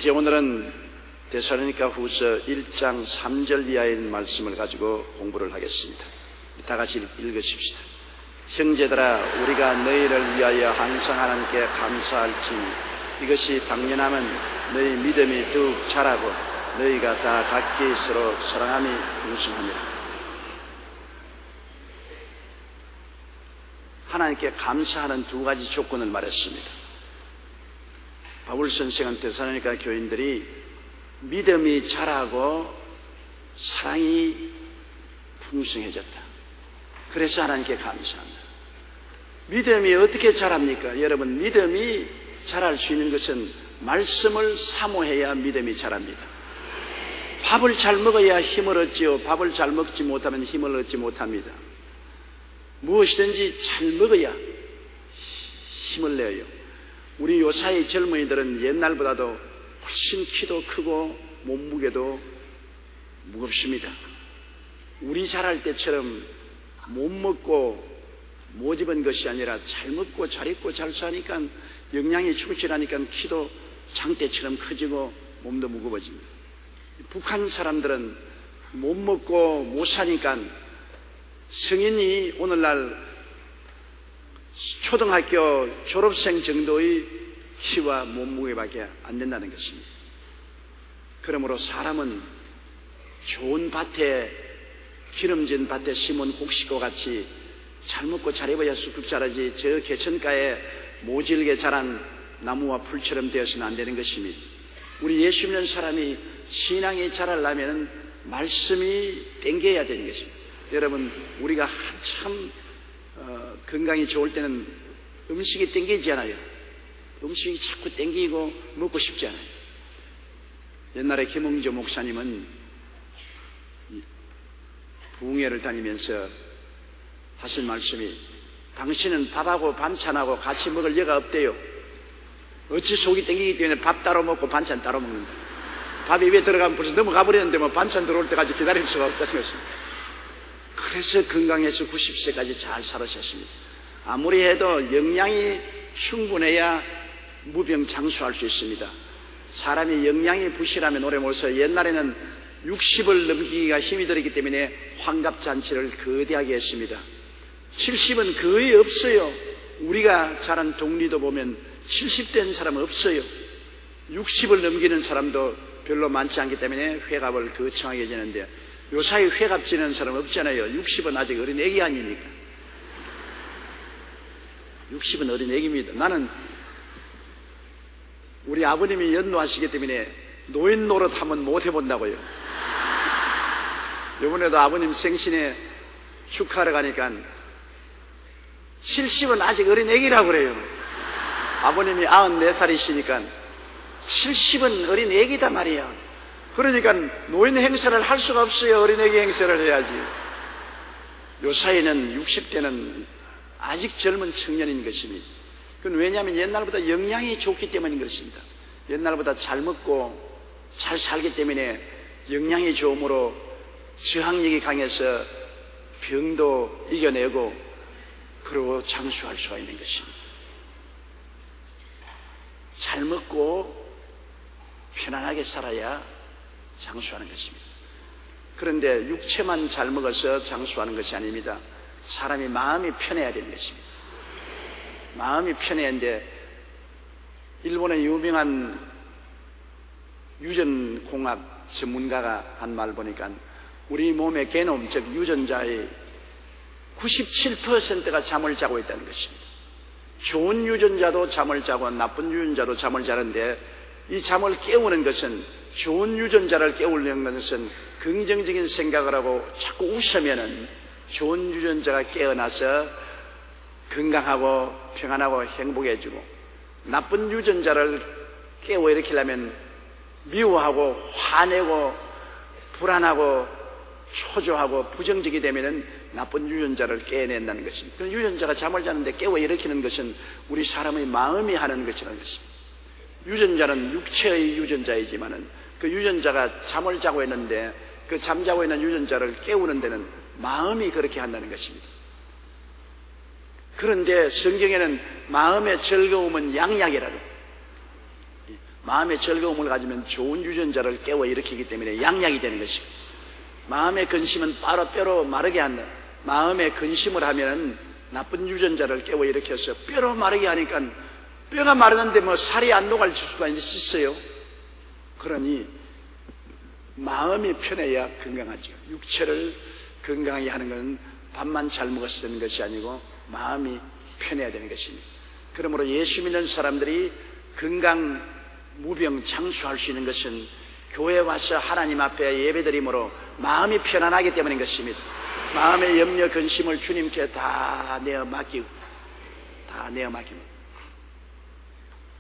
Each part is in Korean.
이제 오늘은 데살로니가 후서 1장 3절 이하의 말씀을 가지고 공부를 하겠습니다. 다 같이 읽으십시다. 형제들아, 우리가 너희를 위하여 항상 하나님께 감사할지 이것이 당연하면 너희 믿음이 더욱 자라고 너희가 다 각기 서로 사랑함이 풍성하니라. 하나님께 감사하는 두 가지 조건을 말했습니다. 바울 선생은 데살로니가 교인들이 믿음이 자라고 사랑이 풍성해졌다. 그래서 하나님께 감사합니다. 믿음이 어떻게 자랍니까? 여러분, 믿음이 자랄 수 있는 것은 말씀을 사모해야 믿음이 자랍니다. 밥을 잘 먹어야 힘을 얻지요. 밥을 잘 먹지 못하면 힘을 얻지 못합니다. 무엇이든지 잘 먹어야 힘을 내요. 우리 요사이 젊은이들은 옛날보다도 훨씬 키도 크고 몸무게도 무겁습니다. 우리 자랄 때처럼 못 먹고 못 입은 것이 아니라 잘 먹고 잘 입고 잘 사니까 영양이 충실하니까 키도 장대처럼 커지고 몸도 무거워집니다. 북한 사람들은 못 먹고 못 사니까 성인이 오늘날 초등학교 졸업생 정도의 키와 몸무게밖에 안 된다는 것입니다. 그러므로 사람은 좋은 밭에, 기름진 밭에 심은 곡식과 같이 잘 먹고 잘 입어야 쑥쑥 자라지 저 개천가에 모질게 자란 나무와 풀처럼 되어서는 안 되는 것입니다. 우리 예수 믿는 사람이 신앙이 자라려면 말씀이 땡겨야 되는 것입니다. 여러분, 우리가 한참 건강이 좋을 때는 음식이 땡기지 않아요. 음식이 자꾸 땡기고 먹고 싶지 않아요. 옛날에 김홍조 목사님은 부흥회를 다니면서 하신 말씀이, 당신은 밥하고 반찬하고 같이 먹을 여가 없대요. 어찌 속이 땡기기 때문에 밥 따로 먹고 반찬 따로 먹는다. 밥이 입에 들어가면 벌써 넘어가 버렸는데 뭐 반찬 들어올 때까지 기다릴 수가 없다는 것입니다. 그래서 건강해서 90세까지 잘 살으셨습니다. 아무리 해도 영양이 충분해야 무병장수할 수 있습니다. 사람이 영양이 부실하면 오래 못 살아요. 옛날에는 60을 넘기기가 힘이 들었기 때문에 환갑잔치를 거대하게 했습니다. 70은 거의 없어요. 우리가 자란 동리도 보면 70대인 사람은 없어요. 60을 넘기는 사람도 별로 많지 않기 때문에 회갑을 거창하게 지는데, 요사이 회갑 지는 사람 없잖아요. 60은 아직 어린 애기 아닙니까? 60은 어린 애기입니다. 나는 우리 아버님이 연로하시기 때문에 노인 노릇 한번 못 해본다고요. 이번에도 아버님 생신에 축하하러 가니까 70은 아직 어린 애기라고 그래요. 아버님이 94살이시니까 70은 어린 애기다 말이에요. 그러니까 노인 행사를 할 수가 없어요. 어린애기 행사를 해야지. 요사이는 60대는 아직 젊은 청년인 것입니다. 그건 왜냐하면 옛날보다 영양이 좋기 때문인 것입니다. 옛날보다 잘 먹고 잘 살기 때문에 영양이 좋으므로 저항력이 강해서 병도 이겨내고 그러고 장수할 수가 있는 것입니다. 잘 먹고 편안하게 살아야 장수하는 것입니다. 그런데 육체만 잘 먹어서 장수하는 것이 아닙니다. 사람이 마음이 편해야 되는 것입니다. 마음이 편해야 하는데, 일본의 유명한 유전공학 전문가가 한 말 보니까 우리 몸의 게놈, 즉 유전자의 97%가 잠을 자고 있다는 것입니다. 좋은 유전자도 잠을 자고 나쁜 유전자도 잠을 자는데, 이 잠을 깨우는 것은, 좋은 유전자를 깨우려는 것은 긍정적인 생각을 하고 자꾸 웃으면은 좋은 유전자가 깨어나서 건강하고 평안하고 행복해지고, 나쁜 유전자를 깨워 일으키려면 미워하고 화내고 불안하고 초조하고 부정적이 되면은 나쁜 유전자를 깨어낸다는 것입니다. 그 유전자가 잠을 자는데 깨워 일으키는 것은 우리 사람의 마음이 하는 것이라는 것입니다. 유전자는 육체의 유전자이지만은 그 유전자가 잠을 자고 있는데 그 잠자고 있는 유전자를 깨우는 데는 마음이 그렇게 한다는 것입니다. 그런데 성경에는 마음의 즐거움은 양약이라고, 마음의 즐거움을 가지면 좋은 유전자를 깨워 일으키기 때문에 양약이 되는 것이고, 마음의 근심은 바로 뼈로 마르게 한다. 마음의 근심을 하면은 나쁜 유전자를 깨워 일으켜서 뼈로 마르게 하니까 뼈가 마르는데 뭐 살이 안 녹을 수가 있어요. 그러니 마음이 편해야 건강하죠. 육체를 건강하게 하는 것은 밥만 잘 먹어서 되는 것이 아니고 마음이 편해야 되는 것입니다. 그러므로 예수 믿는 사람들이 건강 무병 장수할 수 있는 것은 교회 와서 하나님 앞에 예배드림으로 마음이 편안하기 때문인 것입니다. 마음의 염려 근심을 주님께 다 내어 맡기고,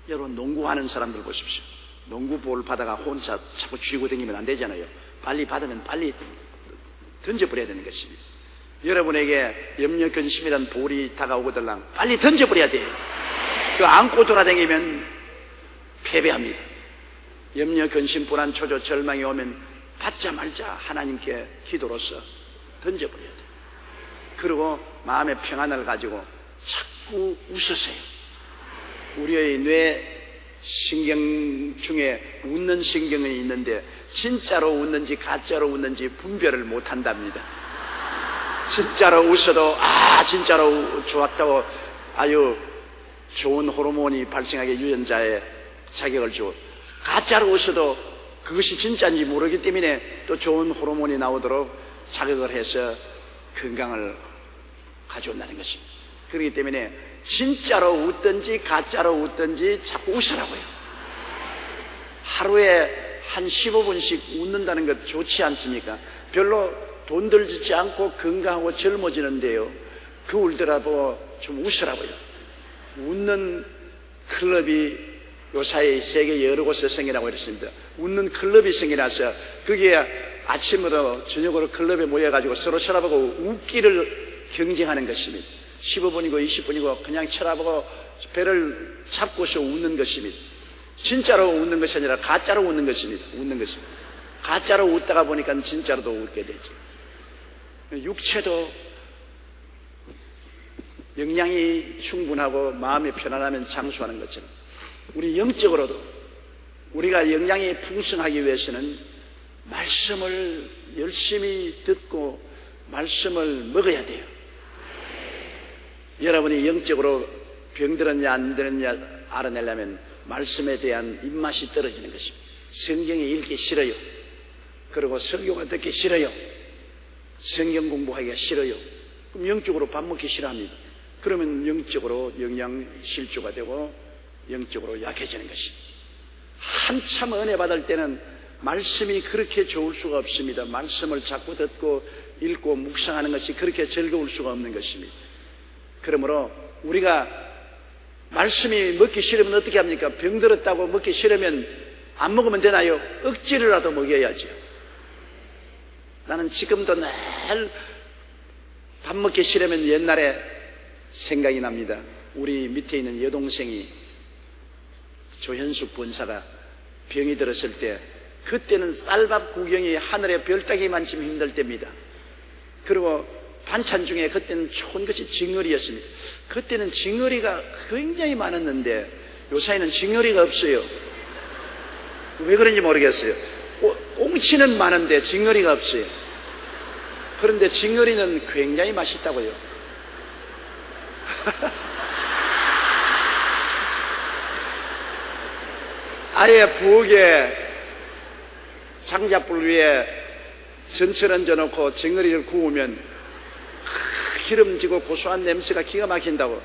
여러분, 농구하는 사람들 보십시오. 농구 볼 받아가 혼자 자꾸 쥐고 다니면 안 되잖아요. 빨리 받으면 빨리 던져버려야 되는 것입니다. 여러분에게 염려 근심이란 볼이 다가오거들랑 빨리 던져버려야 돼요. 그 안고 돌아다니면 패배합니다. 염려 근심 불안 초조 절망이 오면 받자말자 하나님께 기도로서 던져버려야 돼요. 그리고 마음의 평안을 가지고 자꾸 웃으세요. 우리의 뇌 신경 중에 웃는 신경이 있는데 진짜로 웃는지 가짜로 웃는지 분별을 못한답니다. 진짜로 웃어도 진짜로 좋았다고 아주 좋은 호르몬이 발생하게 유전자에 자격을 주고, 가짜로 웃어도 그것이 진짜인지 모르기 때문에 또 좋은 호르몬이 나오도록 자극을 해서 건강을 가져온다는 것입니다. 그렇기 때문에 진짜로 웃든지 가짜로 웃든지 자꾸 웃으라고요. 하루에 한 15분씩 웃는다는 것 좋지 않습니까? 별로 돈 들지 않고 건강하고 젊어지는데요, 그 울더라도 좀 웃으라고요. 웃는 클럽이 요사이 세계 여러 곳에 생기라고 그랬습니다. 웃는 클럽이 생겨나서 거기에 아침으로 저녁으로 클럽에 모여가지고 서로 쳐다보고 웃기를 경쟁하는 것입니다. 15분이고 20분이고 그냥 쳐다보고 배를 잡고서 웃는 것입니다. 진짜로 웃는 것이 아니라 가짜로 웃는 것입니다. 가짜로 웃다가 보니까 진짜로도 웃게 되죠. 육체도 영양이 충분하고 마음이 편안하면 장수하는 것처럼 우리 영적으로도 우리가 영양이 풍성하기 위해서는 말씀을 열심히 듣고 말씀을 먹어야 돼요. 여러분이 영적으로 병들었냐 안 들었냐 알아내려면 말씀에 대한 입맛이 떨어지는 것입니다. 성경이 읽기 싫어요. 그리고 설교가 듣기 싫어요. 성경 공부하기가 싫어요. 그럼 영적으로 밥 먹기 싫어합니다. 그러면 영적으로 영양 실조가 되고 영적으로 약해지는 것입니다. 한참 은혜 받을 때는 말씀이 그렇게 좋을 수가 없습니다. 말씀을 자꾸 듣고 읽고 묵상하는 것이 그렇게 즐거울 수가 없는 것입니다. 그러므로 우리가 말씀이 먹기 싫으면 어떻게 합니까? 병들었다고 먹기 싫으면 안 먹으면 되나요? 억지로라도 먹여야죠. 나는 지금도 늘 밥 먹기 싫으면 옛날에 생각이 납니다. 우리 밑에 있는 여동생이 조현숙 본사가 병이 들었을 때 그때는 쌀밥 구경이 하늘에 별따기만큼 힘들 때입니다. 그리고 반찬 중에 그때는 좋은 것이 징어리였습니다. 그때는 징어리가 굉장히 많았는데 요사이는 징어리가 없어요. 왜 그런지 모르겠어요. 꽁치는 많은데 징어리가 없어요. 그런데 징어리는 굉장히 맛있다고요. 아예 부엌에 장작불 위에 전철 얹어놓고 징어리를 구우면 기름지고 고소한 냄새가 기가 막힌다고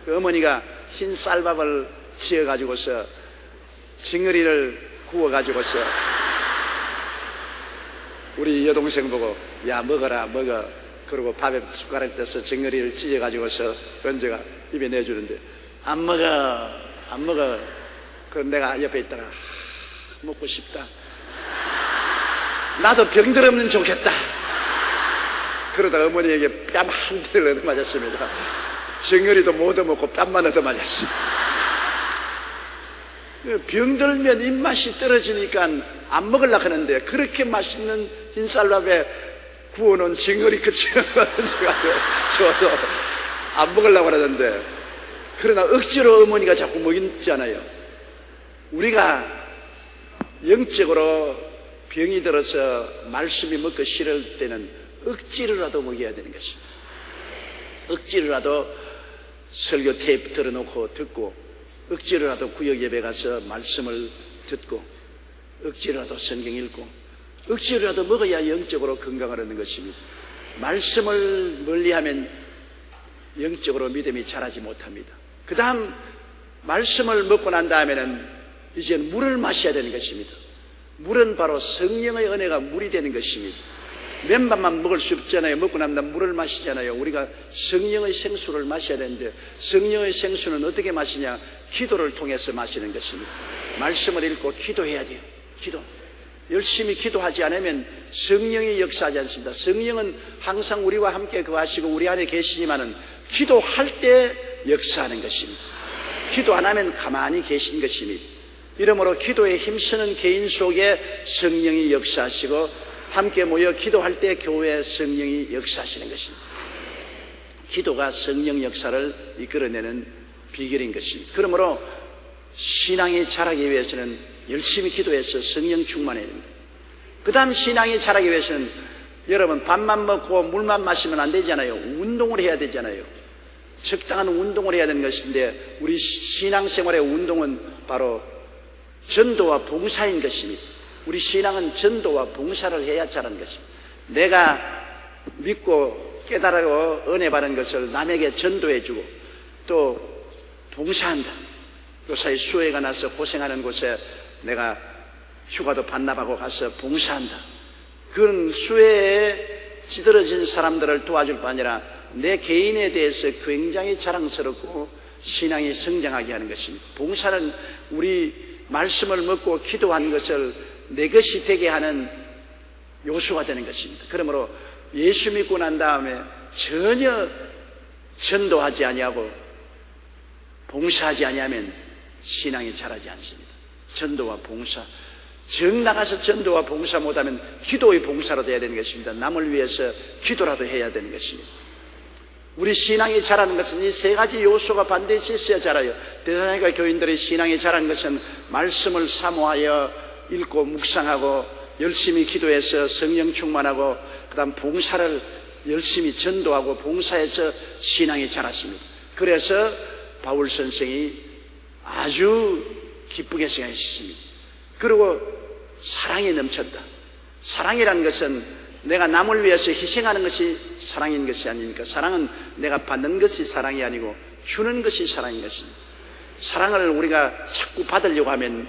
그 어머니가 흰 쌀밥을 지어가지고서 징어리를 구워가지고서 우리 여동생 보고 야 먹어라 먹어. 그리고 밥에 숟가락 떼서 징어리를 찢어가지고서 얹어가 입에 내주는데 안 먹어. 그럼 내가 옆에 있다가 먹고 싶다. 나도 병들 없는 좋겠다. 그러다가 어머니에게 뺨 한 대를 얻어맞았습니다. 징어리도 못 얻어먹고 뺨만 얻어맞았습니다. 병들면 입맛이 떨어지니까 안 먹으려고 하는데 그렇게 맛있는 흰쌀밥에 구워놓은 징어리 그치를 저도 안 먹으려고 하는데 그러나 억지로 어머니가 자꾸 먹이잖아요. 우리가 영적으로 병이 들어서 말씀이 먹기 싫을 때는 억지로라도 먹여야 되는 것입니다. 억지로라도 설교 테이프 들어놓고 듣고, 억지로라도 구역 예배 가서 말씀을 듣고, 억지로라도 성경 읽고, 억지로라도 먹어야 영적으로 건강을 얻는 것입니다. 말씀을 멀리하면 영적으로 믿음이 자라지 못합니다. 그 다음 말씀을 먹고 난 다음에는 이제 물을 마셔야 되는 것입니다. 물은 바로 성령의 은혜가 물이 되는 것입니다. 맨밥만 먹을 수 없잖아요. 먹고 나면 물을 마시잖아요. 우리가 성령의 생수를 마셔야 되는데, 성령의 생수는 어떻게 마시냐? 기도를 통해서 마시는 것입니다. 말씀을 읽고 기도해야 돼요. 기도. 열심히 기도하지 않으면 성령이 역사하지 않습니다. 성령은 항상 우리와 함께 거하시고 우리 안에 계시지만은 기도할 때 역사하는 것입니다. 기도 안 하면 가만히 계신 것입니다. 이러므로 기도에 힘쓰는 개인 속에 성령이 역사하시고, 함께 모여 기도할 때 교회에 성령이 역사하시는 것입니다. 기도가 성령 역사를 이끌어내는 비결인 것입니다. 그러므로 신앙이 자라기 위해서는 열심히 기도해서 성령 충만해야 됩니다. 그 다음 신앙이 자라기 위해서는 여러분 밥만 먹고 물만 마시면 안 되잖아요. 운동을 해야 되잖아요. 적당한 운동을 해야 되는 것인데, 우리 신앙생활의 운동은 바로 전도와 봉사인 것입니다. 우리 신앙은 전도와 봉사를 해야 자라는 것입니다. 내가 믿고 깨달고 은혜 받은 것을 남에게 전도해주고 또 봉사한다. 요사이 수해가 나서 고생하는 곳에 내가 휴가도 반납하고 가서 봉사한다. 그런 수해에 찌들어진 사람들을 도와줄 뿐 아니라 내 개인에 대해서 굉장히 자랑스럽고 신앙이 성장하게 하는 것입니다. 봉사는 우리 말씀을 먹고 기도한 것을 내 것이 되게 하는 요소가 되는 것입니다. 그러므로 예수 믿고 난 다음에 전혀 전도하지 아니하고 봉사하지 아니하면 신앙이 자라지 않습니다. 전도와 봉사, 정 나가서 전도와 봉사 못하면 기도의 봉사라도 해야 되는 것입니다. 남을 위해서 기도라도 해야 되는 것입니다. 우리 신앙이 자라는 것은 이 세 가지 요소가 반드시 있어야 자라요. 데살로니가 교인들의 신앙이 자라는 것은 말씀을 사모하여 읽고 묵상하고 열심히 기도해서 성령 충만하고, 그 다음 봉사를 열심히 전도하고 봉사해서 신앙이 자랐습니다. 그래서 바울 선생이 아주 기쁘게 생각했습니다. 그리고 사랑이 넘쳤다. 사랑이라는 것은 내가 남을 위해서 희생하는 것이 사랑인 것이 아닙니까? 사랑은 내가 받는 것이 사랑이 아니고 주는 것이 사랑인 것입니다. 사랑을 우리가 자꾸 받으려고 하면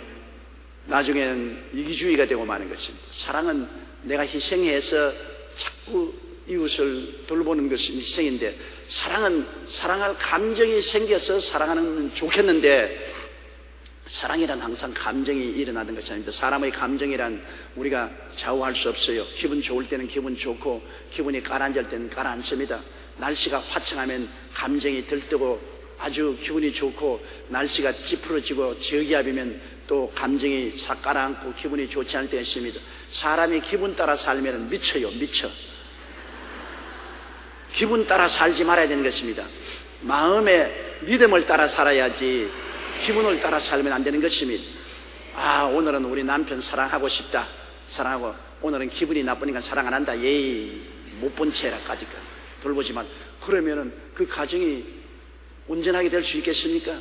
나중에는 이기주의가 되고 마는 것입니다. 사랑은 내가 희생해서 자꾸 이웃을 돌보는 것이 희생인데, 사랑은 사랑할 감정이 생겨서 사랑하는 좋겠는데, 사랑이란 항상 감정이 일어나는 것이 아닙니다. 사람의 감정이란 우리가 좌우할 수 없어요. 기분 좋을 때는 기분 좋고 기분이 가라앉을 때는 가라앉습니다. 날씨가 화창하면 감정이 들뜨고 아주 기분이 좋고, 날씨가 찌푸러지고 저기압이면 또 감정이 싹 가라앉고 기분이 좋지 않을 때가 있습니다. 사람이 기분 따라 살면 미쳐요. 미쳐. 기분 따라 살지 말아야 되는 것입니다. 마음의 믿음을 따라 살아야지 기분을 따라 살면 안 되는 것입니다. 아, 오늘은 우리 남편 사랑하고 싶다. 사랑하고, 오늘은 기분이 나쁘니까 사랑 안 한다. 예이, 못 본 채라까지 돌보지만, 그러면은 그 가정이 온전하게 될 수 있겠습니까?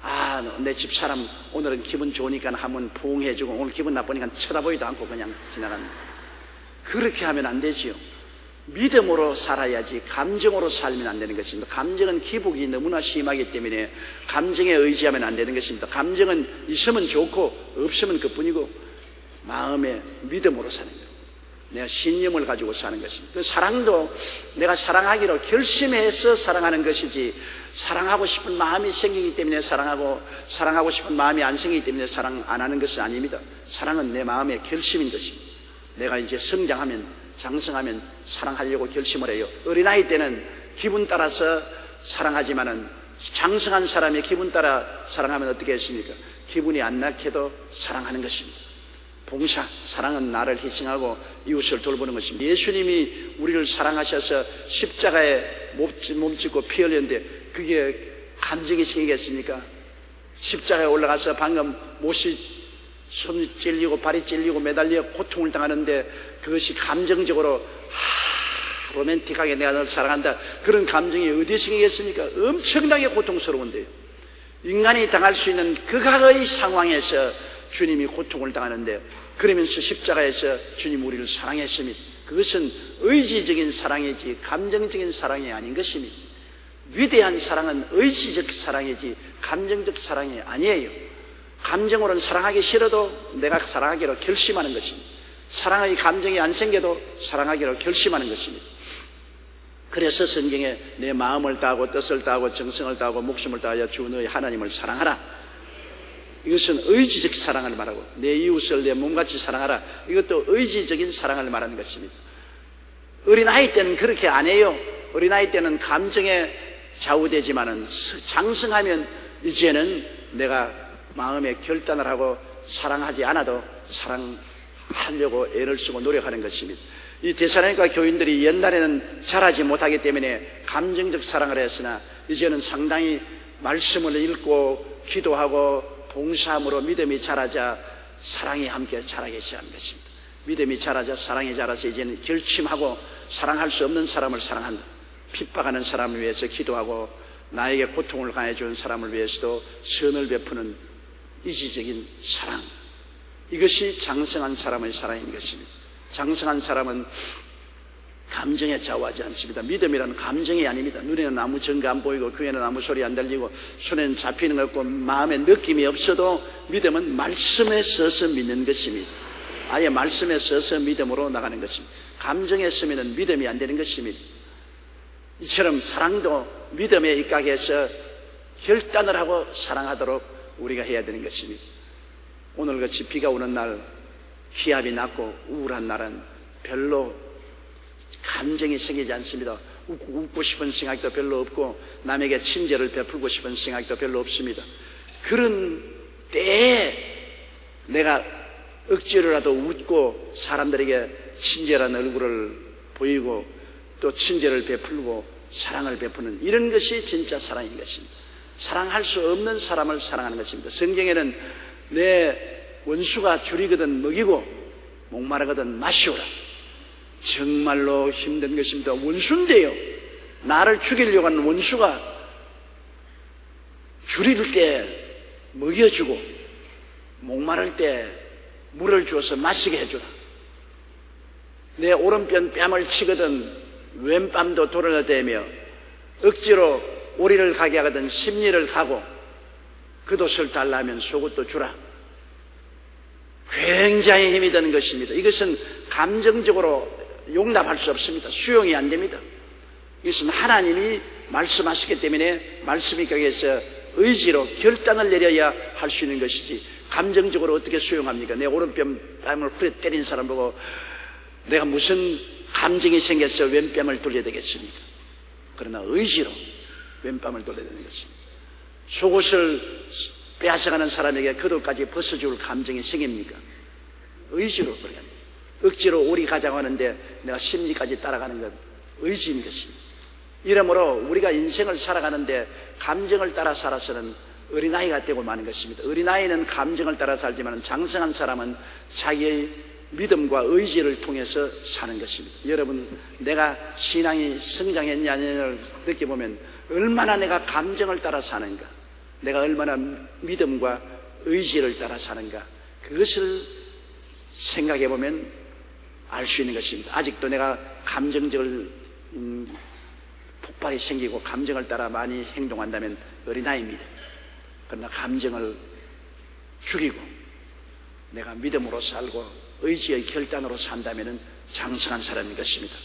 아, 내 집사람 오늘은 기분 좋으니까 한번 포옹해주고 오늘 기분 나쁘니까 쳐다보지도 않고 그냥 지나간다. 그렇게 하면 안 되지요. 믿음으로 살아야지 감정으로 살면 안 되는 것입니다. 감정은 기복이 너무나 심하기 때문에 감정에 의지하면 안 되는 것입니다. 감정은 있으면 좋고 없으면 그뿐이고, 마음의 믿음으로 사는 거예요. 내가 신념을 가지고 사는 것입니다. 그 사랑도 내가 사랑하기로 결심해서 사랑하는 것이지, 사랑하고 싶은 마음이 생기기 때문에 사랑하고 싶은 마음이 안 생기기 때문에 사랑 안 하는 것은 아닙니다. 사랑은 내 마음의 결심인 것입니다. 내가 이제 성장하면, 장성하면 사랑하려고 결심을 해요. 어린아이 때는 기분 따라서 사랑하지만은 장성한 사람이 기분 따라 사랑하면 어떻게 했습니까? 기분이 안 나게도 사랑하는 것입니다. 봉사, 사랑은 나를 희생하고 이웃을 돌보는 것입니다. 예수님이 우리를 사랑하셔서 십자가에 몸짓고 피 흘렸는데 그게 감정이 생기겠습니까? 십자가에 올라가서 방금 못이 손이 찔리고 발이 찔리고 매달려 고통을 당하는데 그것이 감정적으로 로맨틱하게 내가 널 사랑한다 그런 감정이 어디에 생기겠습니까? 엄청나게 고통스러운데요. 인간이 당할 수 있는 극악의 상황에서 주님이 고통을 당하는데 그러면서 십자가에서 주님 우리를 사랑했습니다. 그것은 의지적인 사랑이지 감정적인 사랑이 아닌 것입니다. 위대한 사랑은 의지적 사랑이지 감정적 사랑이 아니에요. 감정으로는 사랑하기 싫어도 내가 사랑하기로 결심하는 것입니다. 사랑의 감정이 안 생겨도 사랑하기로 결심하는 것입니다. 그래서 성경에 내 마음을 다하고 뜻을 다하고 정성을 다하고 목숨을 다하여 주 너의 하나님을 사랑하라. 이것은 의지적 사랑을 말하고 내 이웃을 내 몸같이 사랑하라. 이것도 의지적인 사랑을 말하는 것입니다. 어린아이 때는 그렇게 안 해요. 어린아이 때는 감정에 좌우되지만은 장성하면 이제는 내가 마음에 결단을 하고 사랑하지 않아도 사랑하려고 애를 쓰고 노력하는 것입니다. 이 데살로니가 교인들이 옛날에는 잘하지 못하기 때문에 감정적 사랑을 했으나 이제는 상당히 말씀을 읽고 기도하고 봉사함으로 믿음이 자라자 사랑이 함께 자라기 시작하는 것입니다. 믿음이 자라자 사랑이 자라서 이제는 결심하고 사랑할 수 없는 사람을 사랑한다. 핍박하는 사람을 위해서 기도하고 나에게 고통을 가해 주는 사람을 위해서도 선을 베푸는 이지적인 사랑. 이것이 장성한 사람의 사랑인 것입니다. 장성한 사람은 감정에 좌우하지 않습니다. 믿음이라는 감정이 아닙니다. 눈에는 아무 증거 안 보이고 귀에는 아무 소리 안 들리고 손에는 잡히는 것 없고 마음에 느낌이 없어도 믿음은 말씀에 서서 믿는 것입니다. 아예 말씀에 서서 믿음으로 나가는 것입니다. 감정에 서면 믿음이 안 되는 것입니다. 이처럼 사랑도 믿음에 입각해서 결단을 하고 사랑하도록 우리가 해야 되는 것입니다. 오늘같이 비가 오는 날 기압이 낮고 우울한 날은 별로 감정이 생기지 않습니다. 웃고 싶은 생각도 별로 없고 남에게 친절을 베풀고 싶은 생각도 별로 없습니다. 그런 때에 내가 억지로라도 웃고 사람들에게 친절한 얼굴을 보이고 또 친절을 베풀고 사랑을 베푸는 이런 것이 진짜 사랑인 것입니다. 사랑할 수 없는 사람을 사랑하는 것입니다. 성경에는 내 원수가 줄이거든 먹이고 목마르거든 마시오라. 정말로 힘든 것입니다. 원수인데요, 나를 죽이려고 하는 원수가 줄일 때 먹여주고 목마를 때 물을 주어서 마시게 해주라. 내 오른편 뺨을 치거든 왼뺨도 돌아대며 억지로 오리를 가게 하거든 십리를 가고 겉옷을 달라면 속옷도 주라. 굉장히 힘이 드는 것입니다. 이것은 감정적으로 용납할 수 없습니다. 수용이 안 됩니다. 이것은 하나님이 말씀하시기 때문에 말씀이 거기에서 의지로 결단을 내려야 할 수 있는 것이지 감정적으로 어떻게 수용합니까? 내 오른뺨 뺨을 후려 때린 사람 보고 내가 무슨 감정이 생겨서 왼뺨을 돌려야 되겠습니까? 그러나 의지로 왼뺨을 돌려야 되는 것입니다. 속옷을 빼앗아가는 사람에게 겉옷까지 벗어줄 감정이 생깁니까? 의지로 그래야 합니다. 억지로 오리 가자고 하는데 내가 심리까지 따라가는 건 의지인 것입니다. 이러므로 우리가 인생을 살아가는데 감정을 따라 살아서는 어린아이가 되고 마는 것입니다. 어린아이는 감정을 따라 살지만 장성한 사람은 자기의 믿음과 의지를 통해서 사는 것입니다. 여러분, 내가 신앙이 성장했냐를 느껴보면 얼마나 내가 감정을 따라 사는가, 내가 얼마나 믿음과 의지를 따라 사는가, 그것을 생각해보면 알 수 있는 것입니다. 아직도 내가 감정적으로 폭발이 생기고 감정을 따라 많이 행동한다면 어린아이입니다. 그러나 감정을 죽이고 내가 믿음으로 살고 의지의 결단으로 산다면 장성한 사람인 것입니다.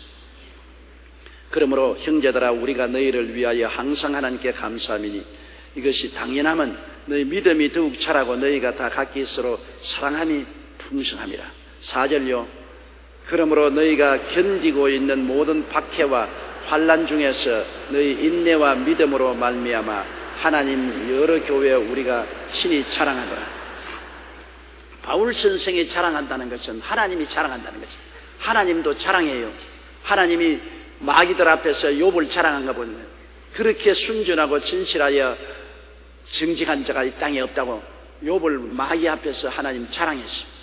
그러므로 형제들아, 우리가 너희를 위하여 항상 하나님께 감사하미니 이것이 당연함은 너희 믿음이 더욱 자라고 너희가 다 각기 서로 사랑함이 풍성함이라. 4절요. 그러므로 너희가 견디고 있는 모든 박해와 환난 중에서 너희 인내와 믿음으로 말미암아 하나님 여러 교회에 우리가 친히 자랑하더라. 바울 선생이 자랑한다는 것은 하나님이 자랑한다는 것입니다. 하나님도 자랑해요. 하나님이 마귀들 앞에서 욥을 자랑한가 보면 그렇게 순전하고 진실하여 정직한 자가 이 땅에 없다고 욥을 마귀 앞에서 하나님 자랑했습니다.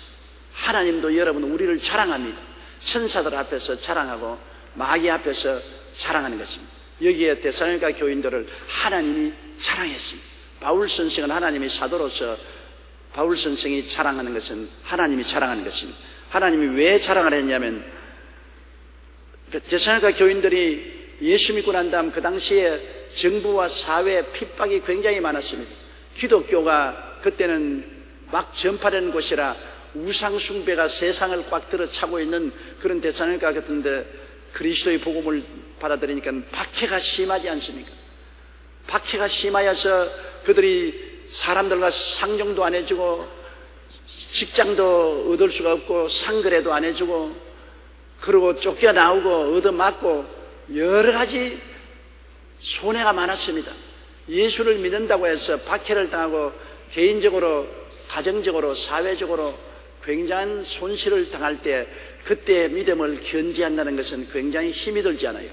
하나님도 여러분 우리를 자랑합니다. 천사들 앞에서 자랑하고 마귀 앞에서 자랑하는 것입니다. 여기에 데살로니가 교인들을 하나님이 자랑했습니다. 바울 선생은 하나님의 사도로서 바울 선생이 자랑하는 것은 하나님이 자랑하는 것입니다. 하나님이 왜 자랑을 했냐면 데살로니가 교인들이 예수 믿고 난 다음 그 당시에 정부와 사회 핍박이 굉장히 많았습니다. 기독교가 그때는 막 전파되는 곳이라 우상숭배가 세상을 꽉 들어차고 있는 그런 데살로니가 같은데 그리스도의 복음을 받아들이니까 박해가 심하지 않습니까? 박해가 심하여서 그들이 사람들과 상종도 안 해주고 직장도 얻을 수가 없고 상거래도 안 해주고 그러고 쫓겨나오고 얻어맞고 여러 가지 손해가 많았습니다. 예수를 믿는다고 해서 박해를 당하고 개인적으로 가정적으로 사회적으로 굉장한 손실을 당할 때 그때 믿음을 견지한다는 것은 굉장히 힘이 들지 않아요.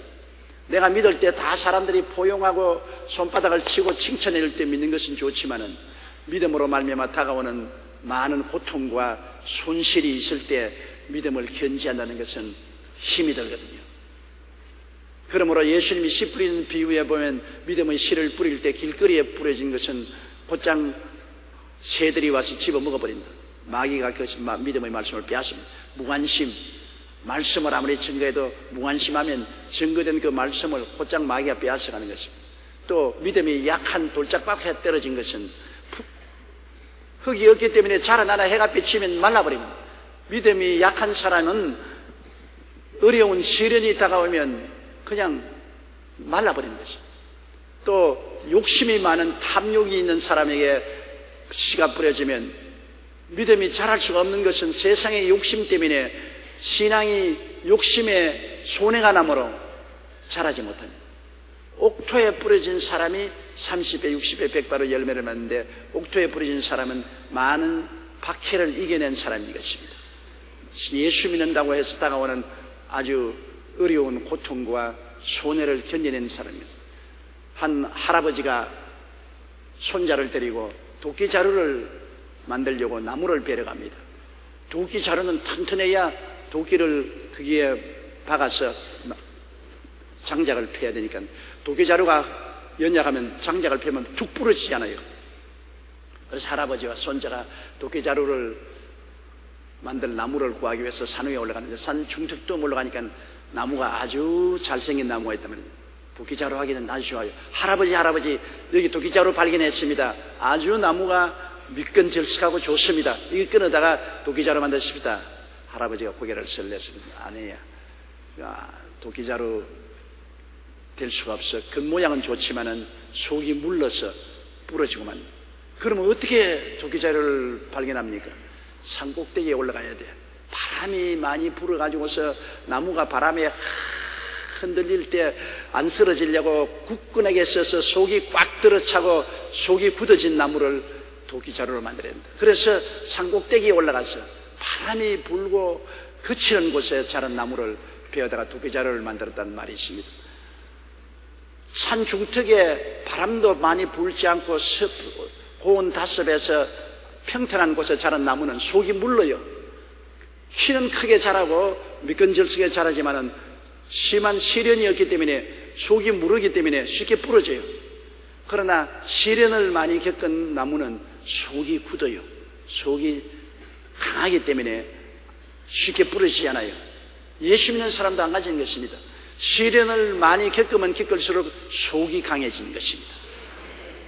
내가 믿을 때 다 사람들이 포용하고 손바닥을 치고 칭찬해 줄 때 믿는 것은 좋지만은 믿음으로 말미암아 다가오는 많은 고통과 손실이 있을 때 믿음을 견지한다는 것은 힘이 들거든요. 그러므로 예수님이 씨 뿌리는 비유에 보면 믿음의 씨를 뿌릴 때 길거리에 뿌려진 것은 곧장 새들이 와서 집어먹어버린다. 마귀가 그 믿음의 말씀을 빼앗습니다. 무관심, 말씀을 아무리 증거해도 무관심하면 증거된 그 말씀을 곧장 마귀가 빼앗아가는 것입니다. 또 믿음이 약한 돌짝박에 떨어진 것은 흙이 없기 때문에 자라나나 해가 비치면 말라버립니다. 믿음이 약한 사람은 어려운 시련이 다가오면 그냥 말라버리는 것입니다. 또 욕심이 많은 탐욕이 있는 사람에게 씨가 뿌려지면 믿음이 자랄 수가 없는 것은 세상의 욕심 때문에 신앙이 욕심에 손해가 나므로 자라지 못합니다. 옥토에 뿌려진 사람이 30배, 60배, 100배로 열매를 맺는데 옥토에 뿌려진 사람은 많은 박해를 이겨낸 사람인 것입니다. 예수 믿는다고 해서 다가오는 아주 어려운 고통과 손해를 견뎌낸 사람입니다. 한 할아버지가 손자를 데리고 도끼 자루를 만들려고 나무를 베러 갑니다. 도끼 자루는 튼튼해야 도끼를 거기에 박아서 장작을 패야 되니까 도끼 자루가 연약하면 장작을 패면 툭 부러지지 않아요. 그래서 할아버지와 손자가 도끼 자루를 만들 나무를 구하기 위해서 산 위에 올라가는데 산 중턱도 올라가니까 나무가 아주 잘생긴 나무가 있다면 도끼자루 하기는 아주 좋아요. 할아버지 여기 도끼자루 발견했습니다. 아주 나무가 미끈절석하고 좋습니다. 이거 끊어다가 도끼자루 만드십시다. 할아버지가 고개를 설레습니다. 아니야, 도끼자루 될 수가 없어. 겉모양은 좋지만은 속이 물러서 부러지고만. 그러면 어떻게 도끼자루를 발견합니까? 산꼭대기에 올라가야 돼. 바람이 많이 불어가지고서 나무가 바람에 흔들릴 때 안 쓰러지려고 굳건하게 써서 속이 꽉 들어차고 속이 굳어진 나무를 도끼자루로 만들어야 된다. 그래서 산꼭대기에 올라가서 바람이 불고 그치는 곳에 자란 나무를 베어다가 도끼자루를 만들었다는 말이 있습니다. 산 중턱에 바람도 많이 불지 않고 고온 다습에서 평탄한 곳에 자란 나무는 속이 물러요. 키는 크게 자라고 미끈절석하게 자라지만은 심한 시련이었기 때문에 속이 무르기 때문에 쉽게 부러져요. 그러나 시련을 많이 겪은 나무는 속이 굳어요. 속이 강하기 때문에 쉽게 부러지지 않아요. 예수 믿는 사람도 안 가지는 것입니다. 시련을 많이 겪으면 겪을수록 속이 강해지는 것입니다.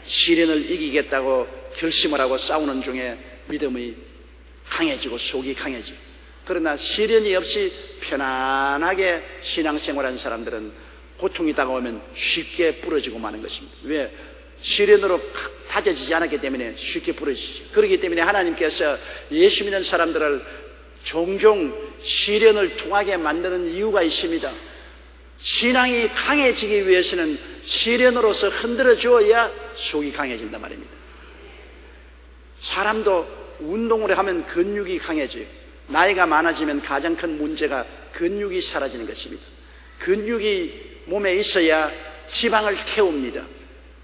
시련을 이기겠다고 결심을 하고 싸우는 중에 믿음이 강해지고 속이 강해지고, 그러나 시련이 없이 편안하게 신앙생활하는 사람들은 고통이 다가오면 쉽게 부러지고 마는 것입니다. 왜? 시련으로 다져지지 않았기 때문에 쉽게 부러지죠. 그렇기 때문에 하나님께서 예수 믿는 사람들을 종종 시련을 통하게 만드는 이유가 있습니다. 신앙이 강해지기 위해서는 시련으로서 흔들어 주어야 속이 강해진단 말입니다. 사람도 운동을 하면 근육이 강해져요. 나이가 많아지면 가장 큰 문제가 근육이 사라지는 것입니다. 근육이 몸에 있어야 지방을 태웁니다.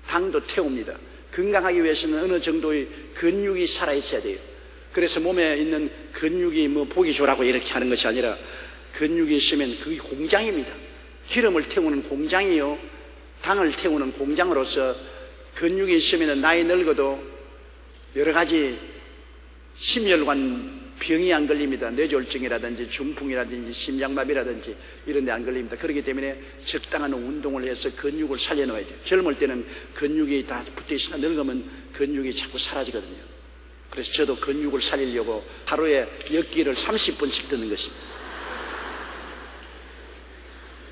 당도 태웁니다. 건강하기 위해서는 어느 정도의 근육이 살아있어야 돼요. 그래서 몸에 있는 근육이 뭐 보기 좋으라고 이렇게 하는 것이 아니라 근육이 있으면 그게 공장입니다. 기름을 태우는 공장이요, 당을 태우는 공장으로서 근육이 있으면 나이 늙어도 여러 가지 심혈관 병이 안 걸립니다. 뇌졸중이라든지 중풍이라든지 심장마비라든지 이런 데 안 걸립니다. 그렇기 때문에 적당한 운동을 해서 근육을 살려놓아야 돼요. 젊을 때는 근육이 다 붙어있으나 늙으면 근육이 자꾸 사라지거든요. 그래서 저도 근육을 살리려고 하루에 엿기를 30분씩 듣는 것입니다.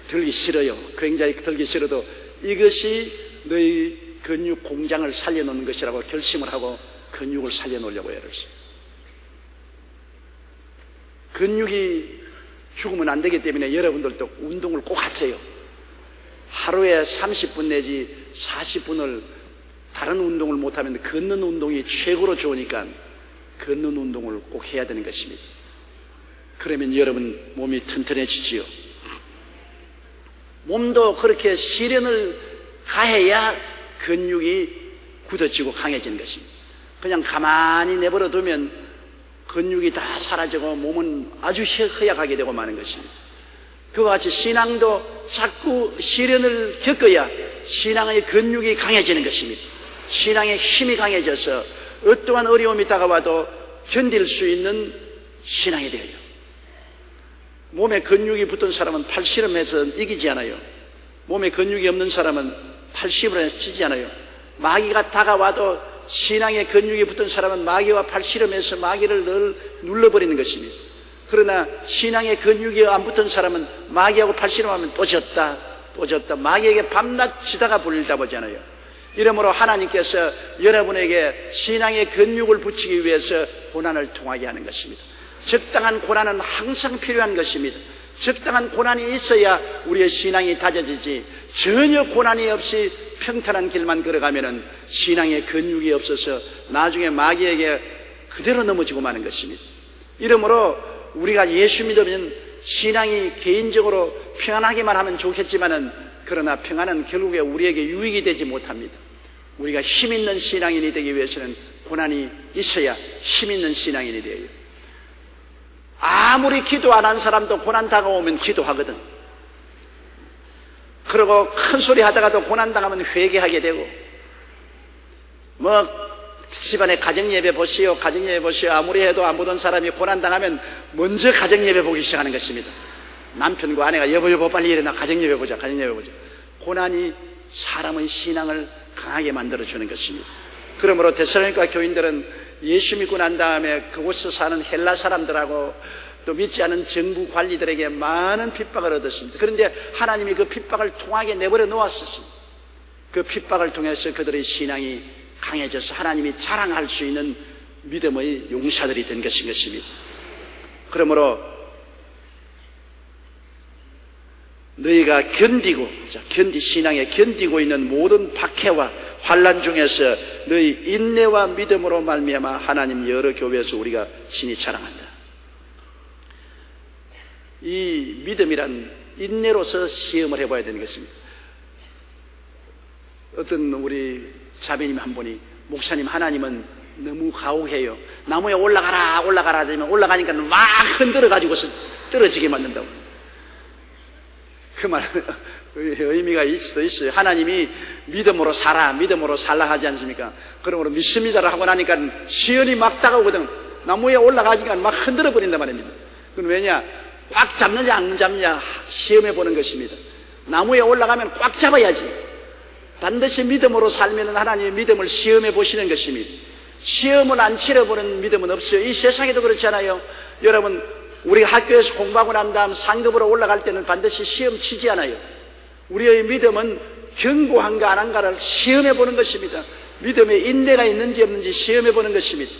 들기 싫어요. 굉장히 들기 싫어도 이것이 너희 근육 공장을 살려놓는 것이라고 결심을 하고 근육을 살려놓으려고 애를 써요. 근육이 죽으면 안 되기 때문에 여러분들도 운동을 꼭 하세요. 하루에 30분 내지 40분을 다른 운동을 못하면 걷는 운동이 최고로 좋으니까 걷는 운동을 꼭 해야 되는 것입니다. 그러면 여러분 몸이 튼튼해지지요. 몸도 그렇게 시련을 가해야 근육이 굳어지고 강해지는 것입니다. 그냥 가만히 내버려 두면 근육이 다 사라지고 몸은 아주 허약하게 되고 마는 것입니다. 그와 같이 신앙도 자꾸 시련을 겪어야 신앙의 근육이 강해지는 것입니다. 신앙의 힘이 강해져서 어떠한 어려움이 다가와도 견딜 수 있는 신앙이 되어요. 몸에 근육이 붙은 사람은 팔씨름해서 이기지 않아요. 몸에 근육이 없는 사람은 팔씨름을 해서 지지 않아요. 마귀가 다가와도 신앙의 근육이 붙은 사람은 마귀와 팔씨름해서 마귀를 늘 눌러버리는 것입니다. 그러나 신앙의 근육이 안 붙은 사람은 마귀하고 팔씨름하면 또 졌다, 또 졌다. 마귀에게 밤낮 지다가 불리다 보잖아요. 이러므로 하나님께서 여러분에게 신앙의 근육을 붙이기 위해서 고난을 통하게 하는 것입니다. 적당한 고난은 항상 필요한 것입니다. 적당한 고난이 있어야 우리의 신앙이 다져지지, 전혀 고난이 없이 평탄한 길만 걸어가면은 신앙의 근육이 없어서 나중에 마귀에게 그대로 넘어지고 마는 것입니다. 이러므로 우리가 예수 믿으면 신앙이 개인적으로 평안하게만 하면 좋겠지만은, 그러나 평안은 결국에 우리에게 유익이 되지 못합니다. 우리가 힘 있는 신앙인이 되기 위해서는 고난이 있어야 힘 있는 신앙인이 되어요. 아무리 기도 안 한 사람도 고난 다가오면 기도하거든. 그리고 큰 소리 하다가도 고난 당하면 회개하게 되고, 뭐 집안에 가정예배 보시오, 가정예배 보시오. 아무리 해도 안 보던 사람이 고난 당하면 먼저 가정예배 보기 시작하는 것입니다. 남편과 아내가 여보 빨리 일어나, 가정예배 보자, 가정예배 보자. 고난이 사람의 신앙을 강하게 만들어주는 것입니다. 그러므로 데살로니가 교인들은 예수 믿고 난 다음에 그곳에서 사는 헬라 사람들하고 또 믿지 않은 정부 관리들에게 많은 핍박을 얻었습니다. 그런데 하나님이 그 핍박을 통하게 내버려 놓았었습니다. 그 핍박을 통해서 그들의 신앙이 강해져서 하나님이 자랑할 수 있는 믿음의 용사들이 된 것인 것입니다. 그러므로 너희가 신앙에 견디고 있는 모든 박해와 환난 중에서 너희 인내와 믿음으로 말미암아 하나님 여러 교회에서 우리가 친히 자랑한다. 이 믿음이란 인내로서 시험을 해봐야 되는 것입니다. 어떤 우리 자매님 한 분이, 목사님, 하나님은 너무 가혹해요. 나무에 올라가라 하면 올라가니까 막 흔들어가지고서 떨어지게 만든다고. 그 말 의미가 있을 수도 있어요. 하나님이 믿음으로 살라 하지 않습니까? 그러므로 믿습니다를 하고 나니까 시련이 막 다가오거든. 나무에 올라가니까 막 흔들어 버린단 말입니다. 그건 왜냐? 꽉 잡느냐 안 잡느냐 시험해 보는 것입니다. 나무에 올라가면 꽉 잡아야지. 반드시 믿음으로 살면 하나님의 믿음을 시험해 보시는 것입니다. 시험을 안 치러보는 믿음은 없어요. 이 세상에도 그렇잖아요. 여러분, 우리가 학교에서 공부하고 난 다음 상급으로 올라갈 때는 반드시 시험 치지 않아요. 우리의 믿음은 견고한가 안 한가를 시험해 보는 것입니다. 믿음에 인내가 있는지 없는지 시험해 보는 것입니다.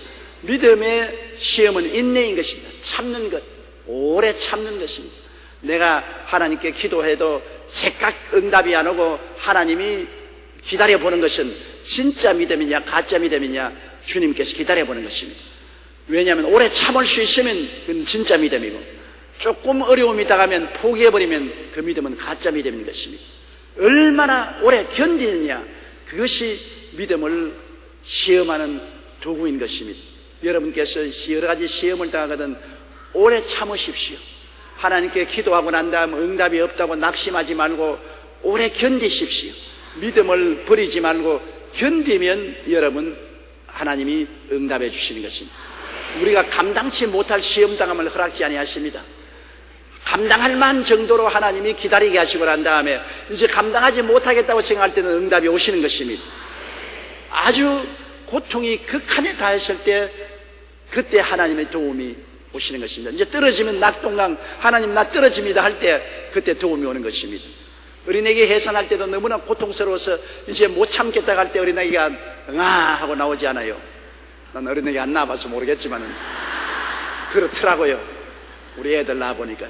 믿음의 시험은 인내인 것입니다. 참는 것, 오래 참는 것입니다. 내가 하나님께 기도해도 제깍 응답이 안 오고 하나님이 기다려보는 것은 진짜 믿음이냐 가짜 믿음이냐 주님께서 기다려보는 것입니다. 왜냐하면 오래 참을 수 있으면 그건 진짜 믿음이고, 조금 어려움이 다가면 포기해버리면 그 믿음은 가짜 믿음인 것입니다. 얼마나 오래 견디느냐, 그것이 믿음을 시험하는 도구인 것입니다. 여러분께서 여러 가지 시험을 당하거든 오래 참으십시오. 하나님께 기도하고 난 다음 응답이 없다고 낙심하지 말고 오래 견디십시오. 믿음을 버리지 말고 견디면 여러분 하나님이 응답해 주시는 것입니다. 우리가 감당치 못할 시험당함을 허락지 아니하십니다. 감당할 만한 정도로 하나님이 기다리게 하시고 난 다음에 이제 감당하지 못하겠다고 생각할 때는 응답이 오시는 것입니다. 아주 고통이 극한에 닿았을 때 그때 하나님의 도움이 오시는 것입니다. 이제 떨어지면 낙동강 하나님 나 떨어집니다 할 때 그때 도움이 오는 것입니다. 어린애기 해산할 때도 너무나 고통스러워서 이제 못 참겠다 할 때 어린애기가 응아 하고 나오지 않아요. 난 어린애기 안 낳아봐서 모르겠지만은 그렇더라고요. 우리 애들 낳아보니까.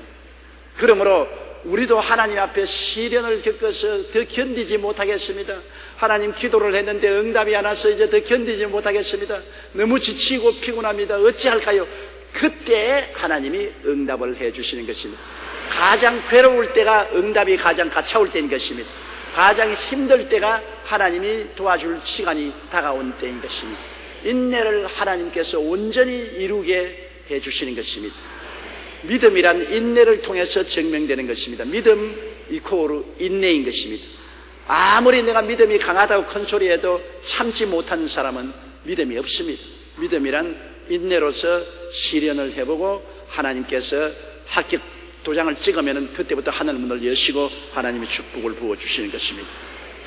그러므로 우리도 하나님 앞에 시련을 겪어서 더 견디지 못하겠습니다. 하나님 기도를 했는데 응답이 안 와서 이제 더 견디지 못하겠습니다. 너무 지치고 피곤합니다. 어찌할까요? 그때 하나님이 응답을 해 주시는 것입니다. 가장 괴로울 때가 응답이 가장 가차올 때인 것입니다. 가장 힘들 때가 하나님이 도와줄 시간이 다가온 때인 것입니다. 인내를 하나님께서 온전히 이루게 해 주시는 것입니다. 믿음이란 인내를 통해서 증명되는 것입니다. 믿음 이코르 인내인 것입니다. 아무리 내가 믿음이 강하다고 큰 소리해도 참지 못하는 사람은 믿음이 없습니다. 믿음이란 인내로서 시련을 해보고 하나님께서 합격 도장을 찍으면 그때부터 하늘 문을 여시고 하나님이 축복을 부어주시는 것입니다.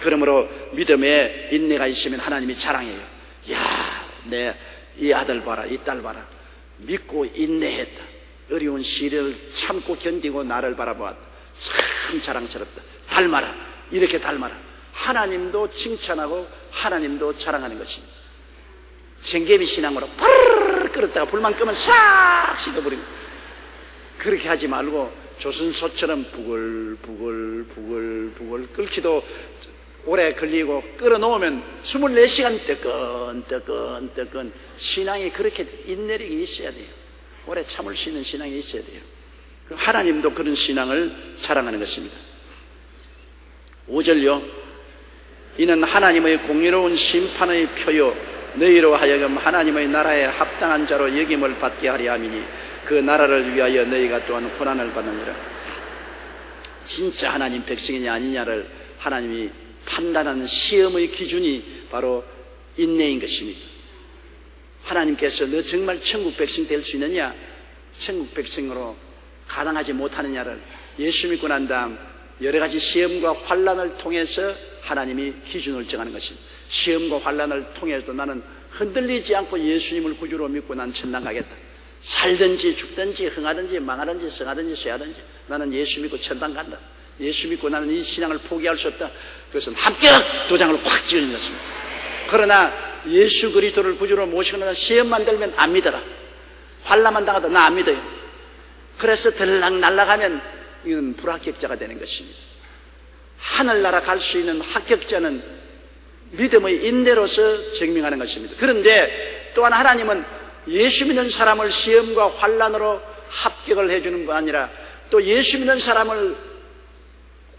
그러므로 믿음에 인내가 있으면 하나님이 자랑해요. 야, 내 이 아들 봐라, 이 딸 봐라. 믿고 인내했다. 어려운 시련을 참고 견디고 나를 바라보았다. 참 자랑스럽다. 닮아라. 이렇게 닮아라. 하나님도 칭찬하고 하나님도 자랑하는 것입니다. 쟁개비 신앙으로 파르르 끓었다가 불만 끄면 싹 식어버리고 그렇게 하지 말고 조선소처럼 부글부글 끓기도 오래 걸리고 끓여놓으면 24시간 뜨끈 신앙이 그렇게 인내력이 있어야 돼요. 오래 참을 수 있는 신앙이 있어야 돼요. 하나님도 그런 신앙을 자랑하는 것입니다. 5절요. 이는 하나님의 공의로운 심판의 표요 너희로 하여금 하나님의 나라에 합당한 자로 여김을 받게 하려 함이니 그 나라를 위하여 너희가 또한 고난을 받느니라. 진짜 하나님 백성이냐 아니냐를 하나님이 판단하는 시험의 기준이 바로 인내인 것입니다. 하나님께서 너 정말 천국 백성 될 수 있느냐, 천국 백성으로 가능하지 못하느냐를 예수 믿고 난 다음 여러 가지 시험과 환난을 통해서 하나님이 기준을 정하는 것입니다. 시험과 환난을 통해서도 나는 흔들리지 않고 예수님을 구주로 믿고 난 천당 가겠다. 살든지 죽든지 흥하든지 망하든지 성하든지 쇠하든지 나는 예수 믿고 천당 간다. 예수 믿고 나는 이 신앙을 포기할 수 없다. 그것은 합격 도장을 확 찍는 것입니다. 그러나 예수 그리스도를 구주로 모시고 나서 시험만 들면 안 믿어라. 환난만 당하다 나 안 믿어요. 그래서 들락 날락하면 이건 불합격자가 되는 것입니다. 하늘나라 갈 수 있는 합격자는 믿음의 인내로서 증명하는 것입니다. 그런데 또한 하나님은 예수 믿는 사람을 시험과 환난으로 합격을 해주는 것 아니라 또 예수 믿는 사람을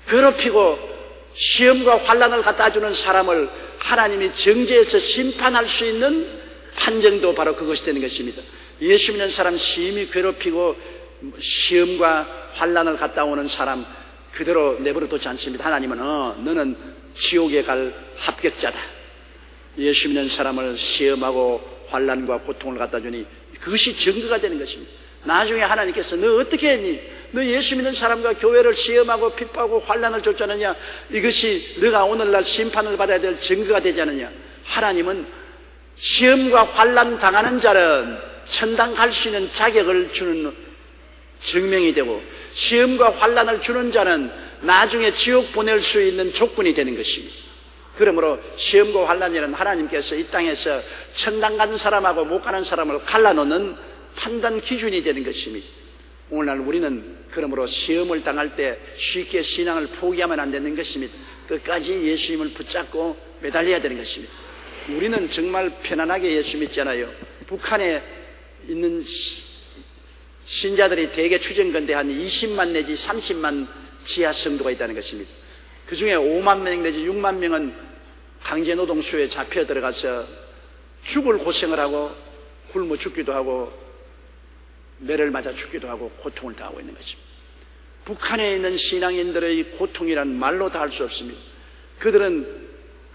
괴롭히고 시험과 환난을 갖다 주는 사람을 하나님이 정죄해서 심판할 수 있는 판정도 바로 그것이 되는 것입니다. 예수 믿는 사람 심히 괴롭히고 시험과 환난을 갖다 오는 사람 그대로 내버려 두지 않습니다. 하나님은 너는 지옥에 갈 합격자다. 예수 믿는 사람을 시험하고 환난과 고통을 갖다 주니 그것이 증거가 되는 것입니다. 나중에 하나님께서 너 어떻게 했니? 너 예수 믿는 사람과 교회를 시험하고 핍박하고 환난을 줬지 않느냐? 이것이 너가 오늘날 심판을 받아야 될 증거가 되지 않느냐? 하나님은 시험과 환난 당하는 자는 천당 갈 수 있는 자격을 주는 증명이 되고 시험과 환난을 주는 자는 나중에 지옥 보낼 수 있는 조건이 되는 것입니다. 그러므로 시험과 환난이란 하나님께서 이 땅에서 천당 가는 사람하고 못 가는 사람을 갈라놓는 판단 기준이 되는 것입니다. 오늘날 우리는 그러므로 시험을 당할 때 쉽게 신앙을 포기하면 안 되는 것입니다. 끝까지 예수님을 붙잡고 매달려야 되는 것입니다. 우리는 정말 편안하게 예수 믿잖아요. 북한에 있는 신자들이 대개 추정건대 한 20만 내지 30만 지하 성도가 있다는 것입니다. 그 중에 5만 명 내지 6만 명은 강제노동수에 잡혀 들어가서 죽을 고생을 하고 굶어 죽기도 하고 매를 맞아 죽기도 하고 고통을 당하고 있는 것입니다. 북한에 있는 신앙인들의 고통이란 말로 다 할 수 없습니다. 그들은